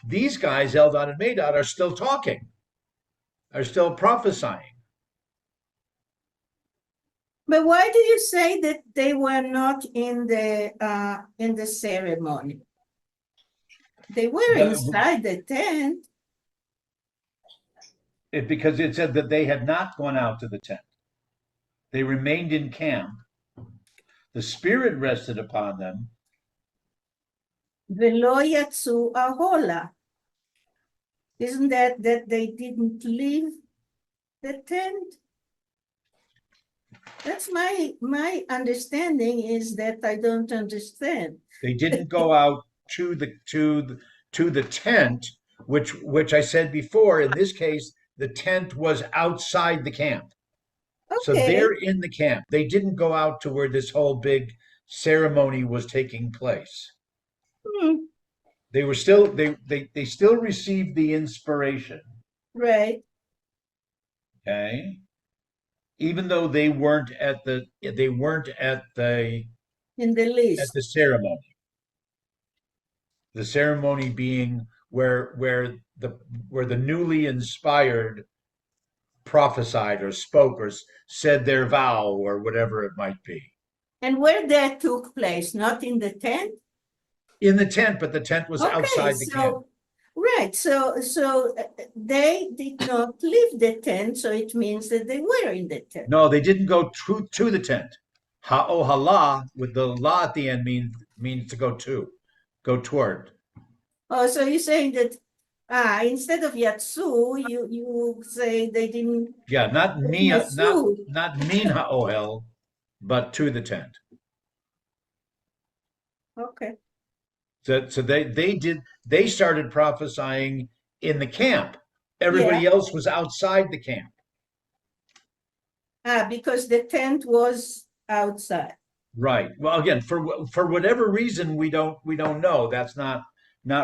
These guys, Eldad and Medad, are still talking, are still prophesying. But why do you say that they were not in the ceremony? They were inside the tent. Because it said that they had not gone out to the tent. They remained in camp. The Spirit rested upon them. Velo yatsu ahola. Isn't that they didn't leave the tent? That's my understanding, is that I don't understand. They didn't go out to the tent, which I said before. In this case, the tent was outside the camp. So Okay. they're in the camp. They didn't go out to where this whole big ceremony was taking place. They were still they still received the inspiration. Right. Okay. Even though they weren't at the In the at list. the ceremony. The ceremony being where the newly inspired prophesied or spoke or said their vow or whatever it might be. And where that took place, not in the tent? In the tent, but the tent was outside the camp. Right. So they did not leave the tent, so it means that they were in the tent. No, they didn't go to the tent. Ha'ohala with the la at the end means to go toward. Oh, so you're saying that instead of yatsu, you say they didn't. Yeah, not Yatsu. not min ha'ohel, but to the tent. Okay. So they started prophesying in the camp. Everybody else was outside the camp. Because the tent was outside. Right. Well, again, for whatever reason we don't know. That's not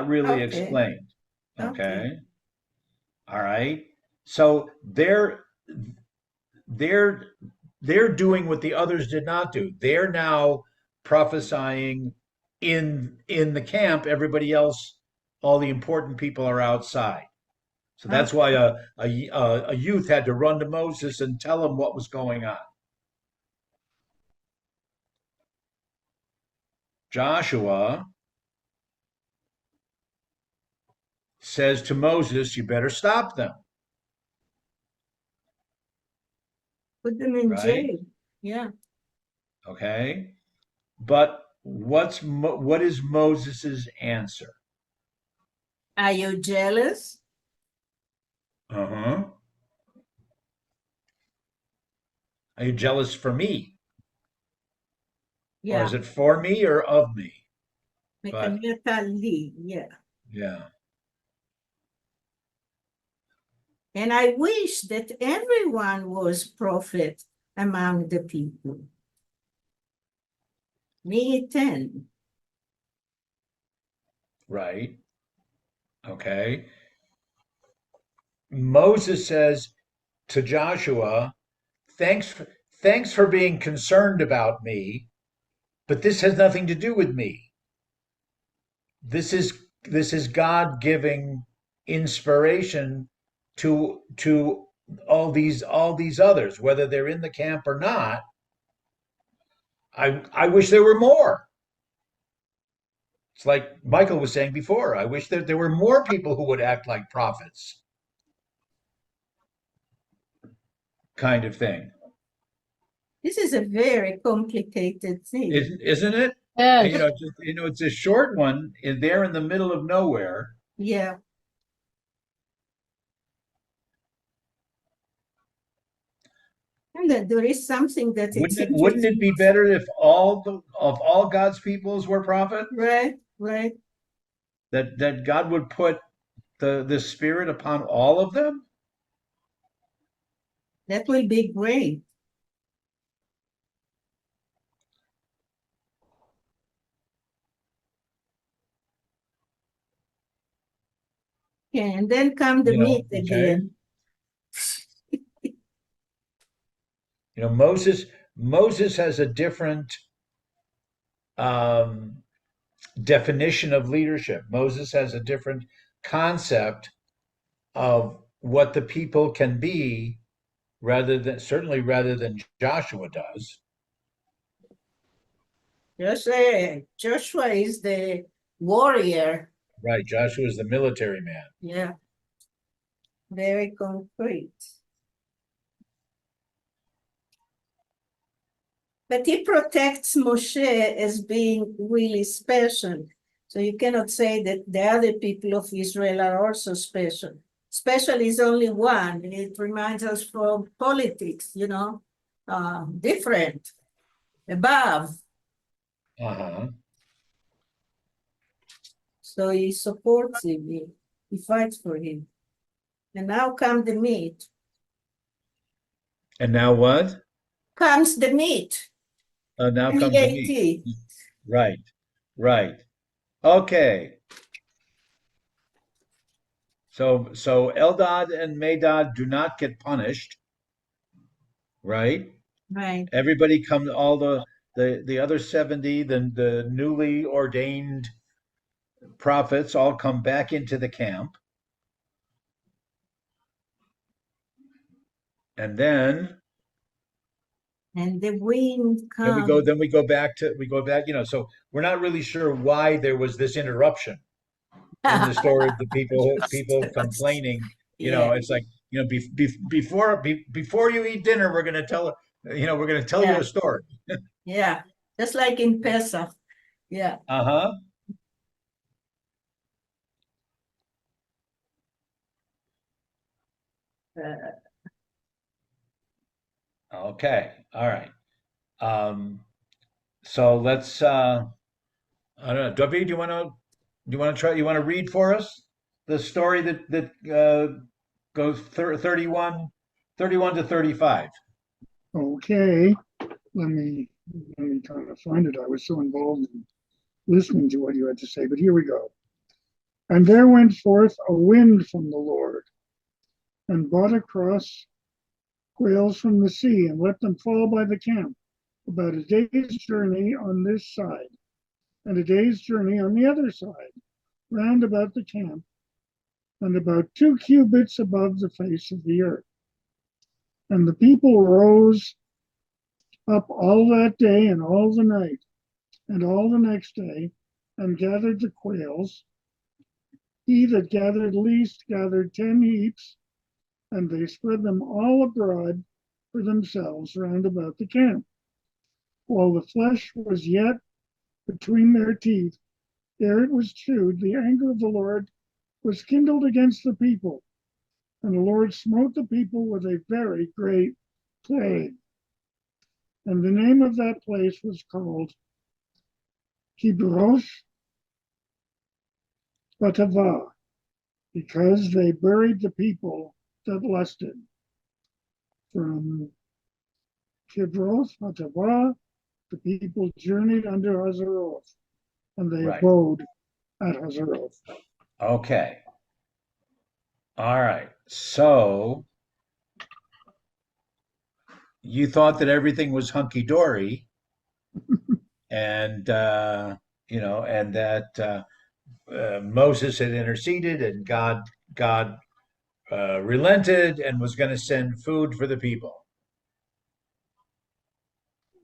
really explained. Okay. All right. So they're doing what the others did not do. They're now prophesying in the camp. Everybody else, all the important people, are outside. So that's why a youth had to run to Moses and tell him what was going on. Joshua says to Moses, "You better stop them." Put them in jail. Yeah. Okay. But what is Moses's answer? Are you jealous? Uh-huh. Are you jealous for me? Yeah. Or is it for me or of me? Yeah. Yeah. And I wish that everyone was prophet among the people. Me 10. right? Okay. Moses says to Joshua, thanks for being concerned about me, but this has nothing to do with me. This is God giving inspiration to all these others, whether they're in the camp or not. I wish there were more. It's like Michael was saying before. I wish that there were more people who would act like prophets, kind of thing. This is a very complicated thing. Isn't it? Yes. It's a short one. They're in the middle of nowhere. Yeah. And that there is something that it's Wouldn't it be better if all God's peoples were prophets? right, right. That God would put the Spirit upon all of them? That will be great. Okay, and then come the meat Okay. again. Moses has a different definition of leadership. Moses has a different concept of what the people can be, certainly rather than Joshua does. Joshua is the warrior. Right, Joshua is the military man. Yeah. Very concrete. But he protects Moshe as being really special. So you cannot say that the other people of Israel are also special. Special is only one. It reminds us from politics, different, above. Uh-huh. So he supports him, he fights for him. And now comes the meat. And now what? Comes the meat. Now comes the meat. Right. Okay. So Eldad and Medad do not get punished, right? Right. Everybody comes, all the other 70, the newly ordained prophets all come back into the camp. And then the wind comes. we go back, so we're not really sure why there was this interruption in the story of the people complaining. It's like, before you eat dinner, we're going to tell you a story. Yeah, just like in Pesach. Yeah. Uh-huh. Okay. All right. So let's I don't know. David, you want to read for us the story that goes 31 to 35. Okay, let me try to find it. I was so involved in listening to what you had to say, but here we go. And there went forth a wind from the Lord, and brought across quails from the sea, and let them fall by the camp, about a day's journey on this side, and a day's journey on the other side, round about the camp, and about 2 cubits above the face of the earth. And the people rose up all that day and all the night, and all the next day, and gathered the quails. He that gathered least gathered 10 heaps, and they spread them all abroad for themselves round about the camp. While the flesh was yet between their teeth, ere it was chewed, the anger of the Lord was kindled against the people, and the Lord smote the people with a very great plague. And the name of that place was called Kibroth Batavah, because they buried the people that lusted. From Kibroth Batavah, the people journeyed unto Hazeroth, and they abode at Hazeroth. Okay. All right. So you thought that everything was hunky dory, and and that Moses had interceded, and God relented and was going to send food for the people.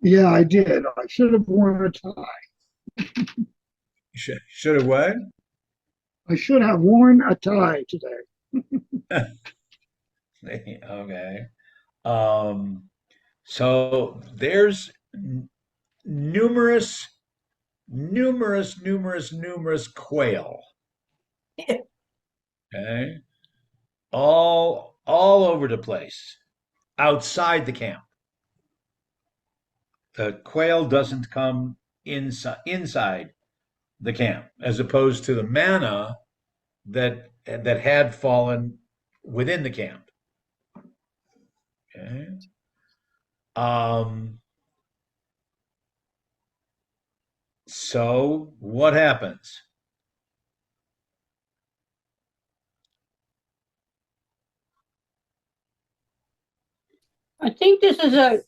Yeah, I did. I should have worn a tie. Should have what? I should have worn a tie today. Okay. Um, so there's numerous, numerous quail. Okay. All over the place, outside the camp. The quail doesn't come inside the camp, as opposed to the manna that had fallen within the camp. Okay. So what happens? I think this is a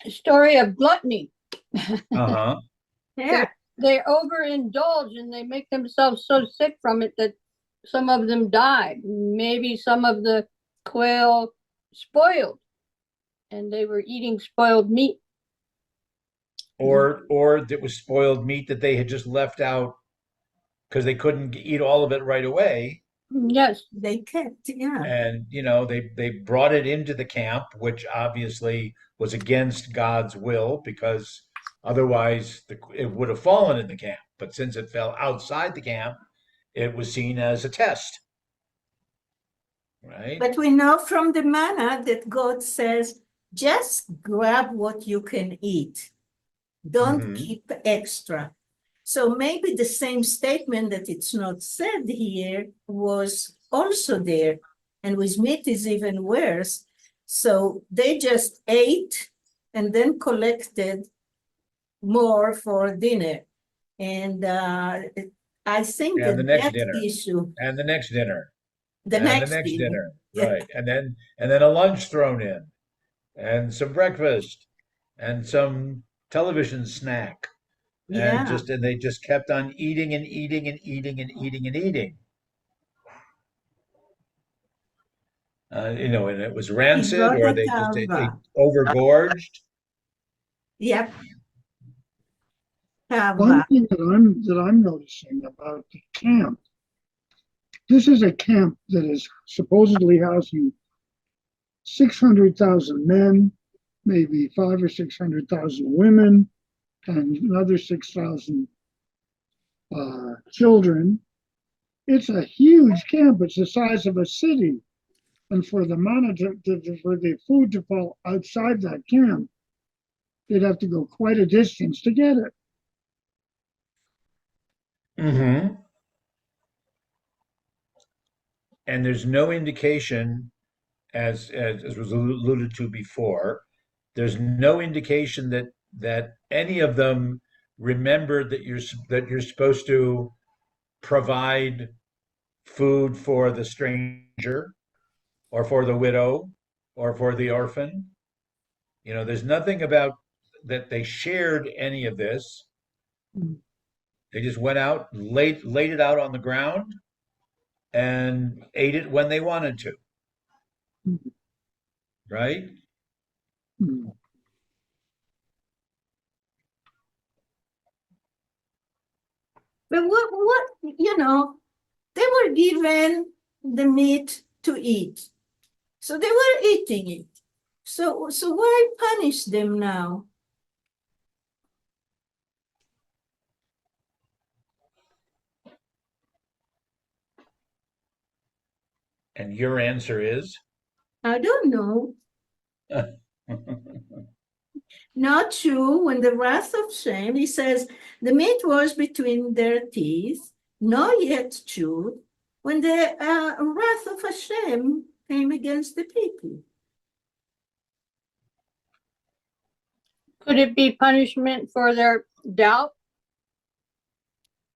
story of gluttony. Uh-huh. Yeah, They overindulge and they make themselves so sick from it that some of them die. Maybe some of the quail spoiled and they were eating spoiled meat. Or it was spoiled meat that they had just left out because they couldn't eat all of it right away. Yes. they kept, yeah. And they brought it into the camp, which obviously was against God's will, because otherwise it would have fallen in the camp. But since it fell outside the camp, it was seen as a test, right? But we know from the manna that God says, just grab what you can eat. Don't Mhm. keep extra. So maybe the same statement that it's not said here was also there. And with meat is even worse. So they just ate and then collected more for dinner. And I think And the that next that dinner, issue, and the next dinner, the and the next next dinner, dinner, yeah, right? And then a lunch thrown in, and some breakfast, and some television snack, and yeah, they just kept on eating and eating and eating and eating and eating. And it was he rancid, brought or a they just they kava. overgorged. Yep, One kava. thing that I'm noticing about the camp, this is a camp that is supposedly housing 600,000 men, maybe 5 or 600,000 women, and another 6,000 children. It's a huge camp. It's the size of a city. And for the for the food to fall outside that camp, they'd have to go quite a distance to get it. Mm-hmm. And there's no indication, as was alluded to before, there's no indication that any of them remembered that you're supposed to provide food for the stranger, or for the widow, or for the orphan. There's nothing about that they shared any of this. They just went out, laid it out on the ground, and ate it when they wanted to, right? Hmm. But they were given the meat to eat. So they were eating it. So why punish them now? And your answer is? I don't know. Not true. When the wrath of Shem, he says, the meat was between their teeth, not yet chewed, when the wrath of Hashem came against the people. Could it be punishment for their doubt?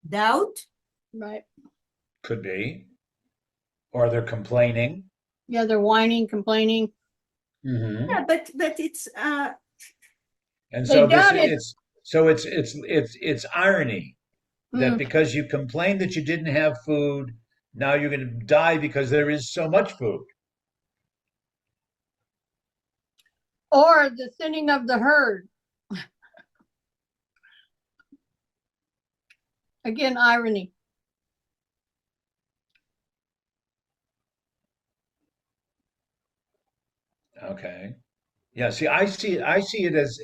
Doubt? Right. Could be. Or they're complaining. Yeah, they're whining, complaining. Mhm. Yeah, but it's And They so this doubt it. it's irony that Mm. because you complained that you didn't have food, now you're going to die because there is so much food. Or the thinning of the herd. Again, irony. Okay. Yeah, see, I see it as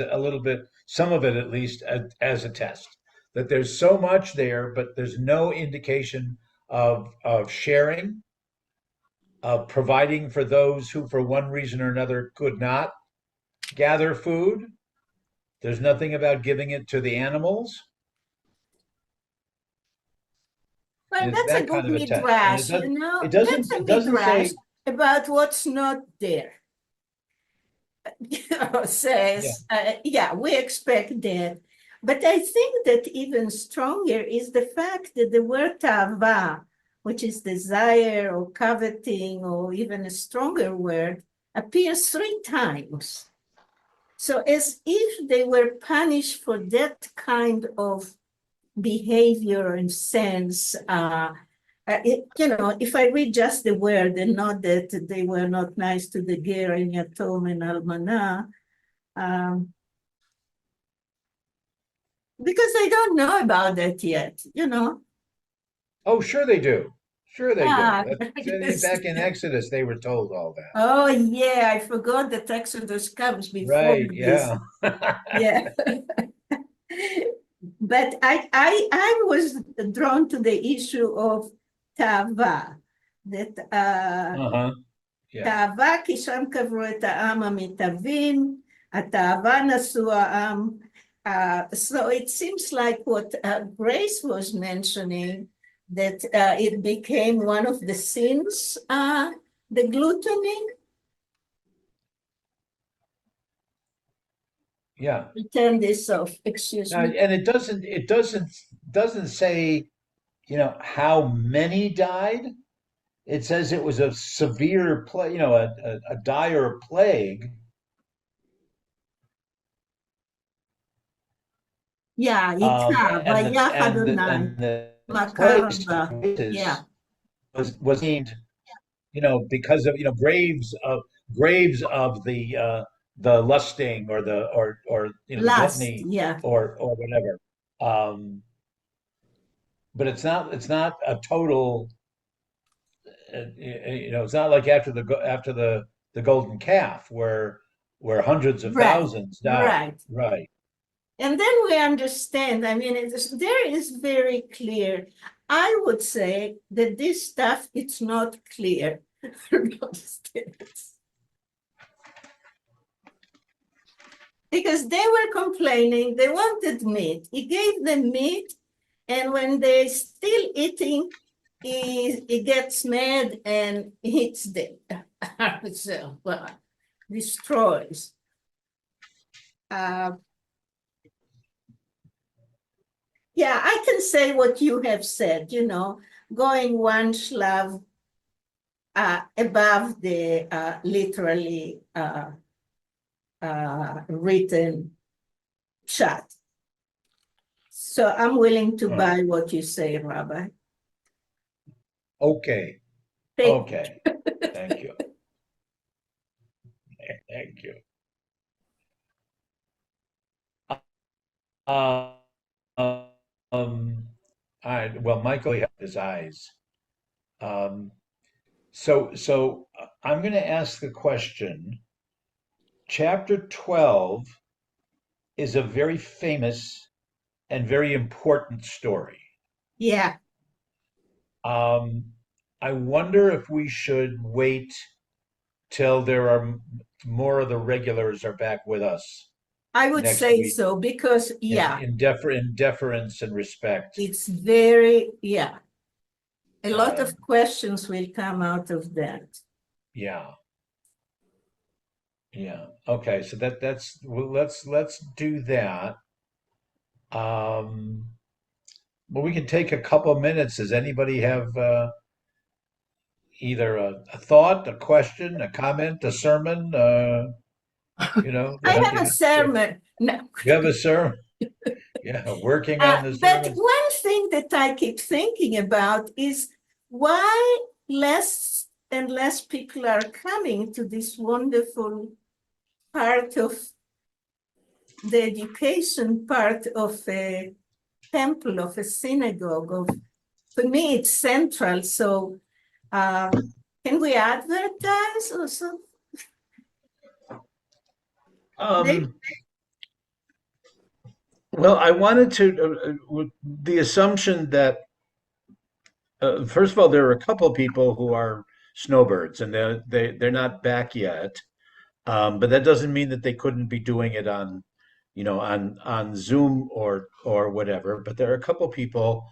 a little bit, some of it at least, as a test that there's so much there, but there's no indication of sharing, of providing for those who, for one reason or another, could not gather food. There's nothing about giving it to the animals. well, It's that's a that good kind of a test, and midrash, you know. it That's doesn't a it doesn't midrash say about what's not there. yeah. Says, yeah, we expect that. But I think that even stronger is the fact that the word tava, which is desire or coveting, or even a stronger word, appears 3 times. So as if they were punished for that kind of behavior and sense. If I read just the word and not that they were not nice to the ger and yatom and almanah, because I don't know about that yet. Oh, sure they do. Sure they do. Ah, Back in Exodus, they were told all that. oh yeah, I forgot that Exodus comes before Right, this. yeah. Yeah. But I was drawn to the issue of tava, that Uh-huh. Yeah. תאווה כי שם קברו את העם המתאבין, התאווה נשוא העם. So it seems like what Grace was mentioning, that it became one of the sins, the gluttony. Yeah. Turn this off, excuse Now, me. and it doesn't say, how many died. It says it was a severe plague, a dire plague. Yeah, איתה, And the ויחד and the אדוני, and the מכר place בה. Yeah, was named, because of, graves of the lusting, or the lust, gluttony, yeah. or whatever. But it's not a total. It's not like after the golden calf, where hundreds of Right, thousands died. right. Right. And then we understand, I mean, there is very clear. I would say that this stuff, it's not clear. Because they were complaining, they wanted meat. He gave them meat, and when they're still eating, he gets mad and hits them. So, destroys. Yeah, I can say what you have said, going one shlav above the literally written shot. So I'm willing to buy what you say, Rabbi. Okay. Thank Okay. Thank you. Thank you. Uh, all right. Well, Michael has his eyes. So I'm going to ask the question. Chapter 12 is a very famous and very important story. Yeah, I wonder if we should wait till there are more of the regulars are back with us I would next say week, so because, in deference and respect. it's very, a lot Uh, of questions will come out of that. yeah. Yeah. Okay. So well, let's do that. Um, Well, we can take a couple minutes. Does anybody have either a thought, a question, a comment, a sermon? I have a sermon. No. You have a sermon? Yeah, working on the But sermon. one thing that I keep thinking about is why less and less people are coming to this wonderful part of the education part of a temple, of a synagogue. For me, it's central. So can we advertise or something? Well, I wanted to, with the assumption that, first of all, there are a couple of people who are snowbirds and they're not back yet. But that doesn't mean that they couldn't be doing it on, on Zoom or whatever. But there are a couple people,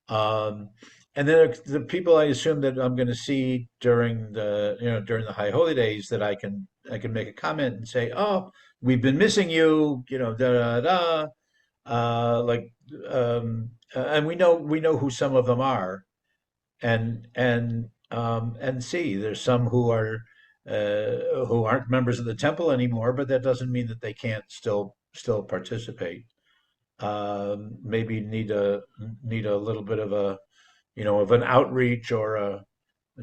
um, and then the people I assume that I'm going to see during the high holy days that I can make a comment and say, oh, we've been missing you, da da da, like, and we know who some of them are, and see there's some who aren't members of the temple anymore, but that doesn't mean that they can't still participate. Maybe need a little bit of an outreach, or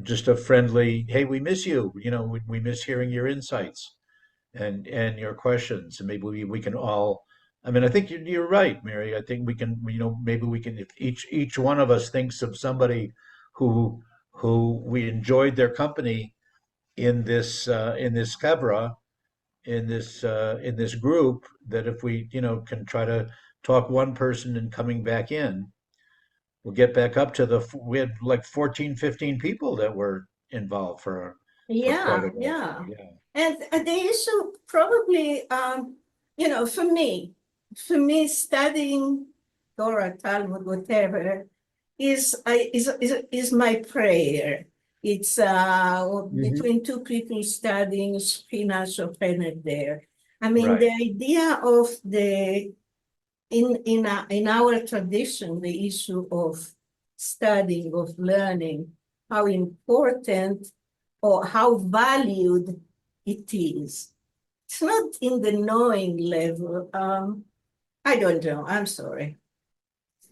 just a friendly, hey, we miss you, we miss hearing your insights and your questions, and maybe we can all. I mean, I think you're right, Mary. I think we can, maybe we can, if each one of us thinks of somebody who we enjoyed their company in this kavra, in this group, that if we can try to talk one person and coming back in, we'll get back up to we had like 14, 15 people that were involved for quite Yeah, a while. yeah. Yeah. And the issue probably, for me, studying Torah, Talmud, whatever, is my prayer. It's between two people studying Shekhinah Shofenet there. I mean, the Right. idea of in our tradition, the issue of studying, of learning, how important or how valued it is. It's not in the knowing level. I don't know. I'm sorry.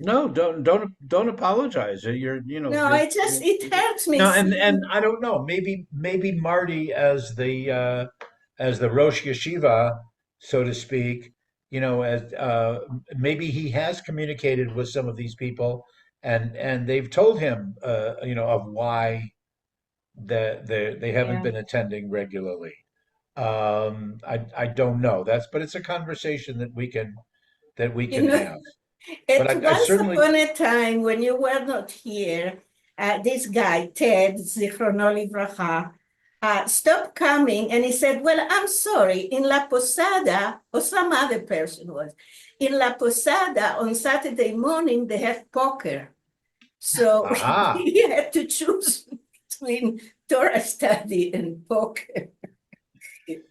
No, don't apologize. No, it hurts me. No, and I don't know. Maybe Marty, as the Rosh Yeshiva, so to speak, as maybe he has communicated with some of these people, and they've told him, of why they haven't Yeah. been attending regularly. I don't know. But it's a conversation that we can You know, have. But I once certainly. upon a time, when you were not here, this guy, Ted, Zichrono Livracha, stopped coming and he said, well, I'm sorry, in La Posada, or some other person was, in La Posada on Saturday morning, they have poker. So Aha. he had to choose between Torah study and poker.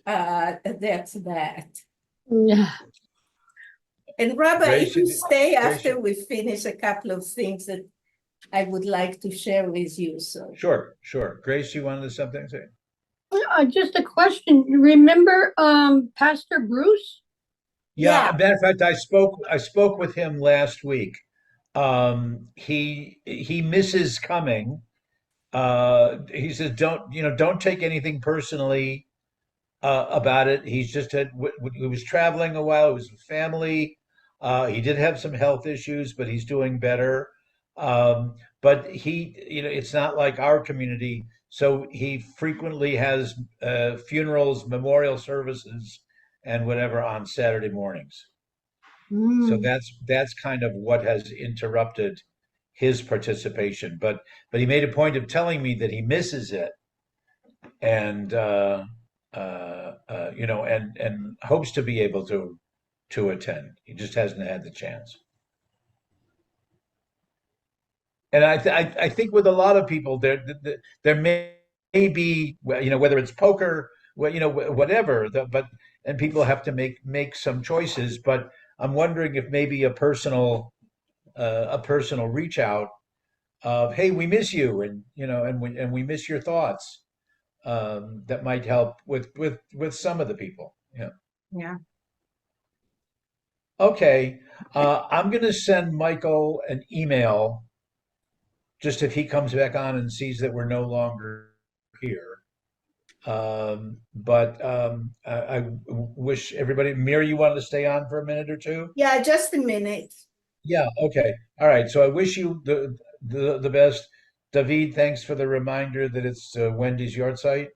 That's that. Yeah. And Rabbi, if you Gracie, stay Gracie. after we finish, a couple of things that I would like to share with you. So Sure. Grace, you wanted something to say? Just a question. Remember Pastor Bruce? Yeah, yeah, matter of fact, I spoke with him last week. He misses coming. He says, don't take anything personally about it. He's just he was traveling a while. It was with family. He did have some health issues, but he's doing better. But it's not like our community, so he frequently has funerals, memorial services, and whatever on Saturday mornings. So Mm. that's kind of what has interrupted his participation. But he made a point of telling me that he misses it, and and hopes to be able to attend. He just hasn't had the chance. And I think with a lot of people, there may be, well, whether it's poker, whatever, and people have to make some choices. But I'm wondering if maybe a personal a personal reach out of, hey, we miss you, and we miss your thoughts. That might help with some of the people. Yeah. Yeah. Okay. I'm going to send Michael an email just if he comes back on and sees that we're no longer here. But I wish everybody. Mira, you wanted to stay on for a minute or two? Yeah, just a minute. Yeah. Okay. All right. So I wish you the best. David, thanks for the reminder that it's Wendy's yard site.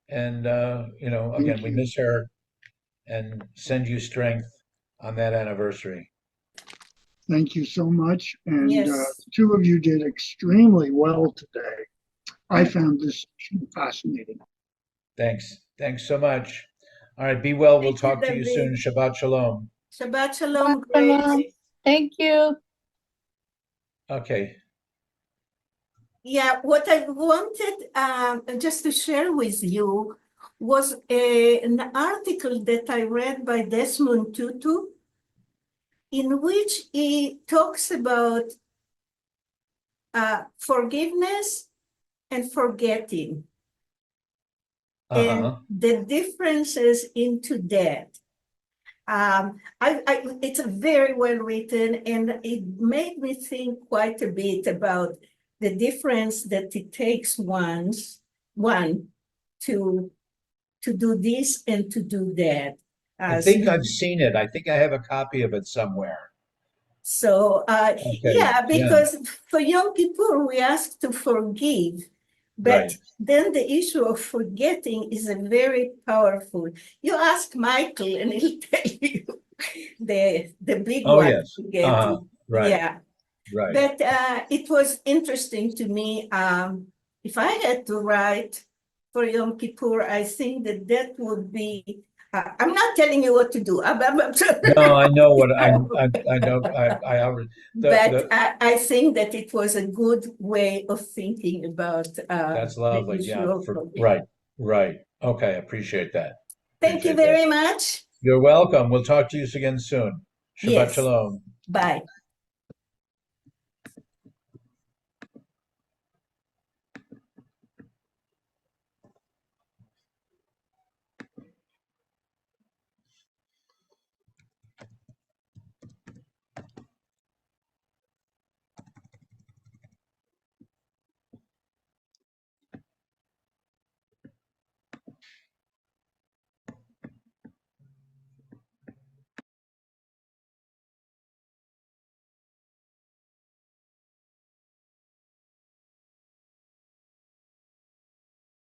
And again, Thank we you. miss her and send you strength on that anniversary. Thank you so much. And Yes. two of you did extremely well today. I found this fascinating. Thanks. Thanks so much. All right. Be well. We'll Thank you, talk to you soon. David. Shabbat shalom. Shabbat shalom, Shalom. Grace. Thank you. Okay. Yeah, what I wanted just to share with you was an article that I read by Desmond Tutu, in which he talks about forgiveness and forgetting, and Uh-huh. the differences into that. It's a very well written, and it made me think quite a bit about the difference that it takes one to do this and to do that. I think I've seen it. I think I have a copy of it somewhere. So Okay. yeah, Yeah. because for young people we ask to forgive, but Right. then the issue of forgetting is a very powerful. You ask Michael and he'll tell you the big Oh, one, yes. forgetting. Right. Yeah, Right. but it was interesting to me. If I had to write for Yom Kippur, I think that would be. I'm not telling you what to do. No, I know what I know. I already But the I think that it was a good way of thinking about that's the lovely. issue Yeah. of Right. forgiveness. Right. Okay. Appreciate that. Thank you Appreciate that. very much. You're welcome. We'll talk to you again soon. Shabbat Yes, shalom. bye.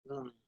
Mm.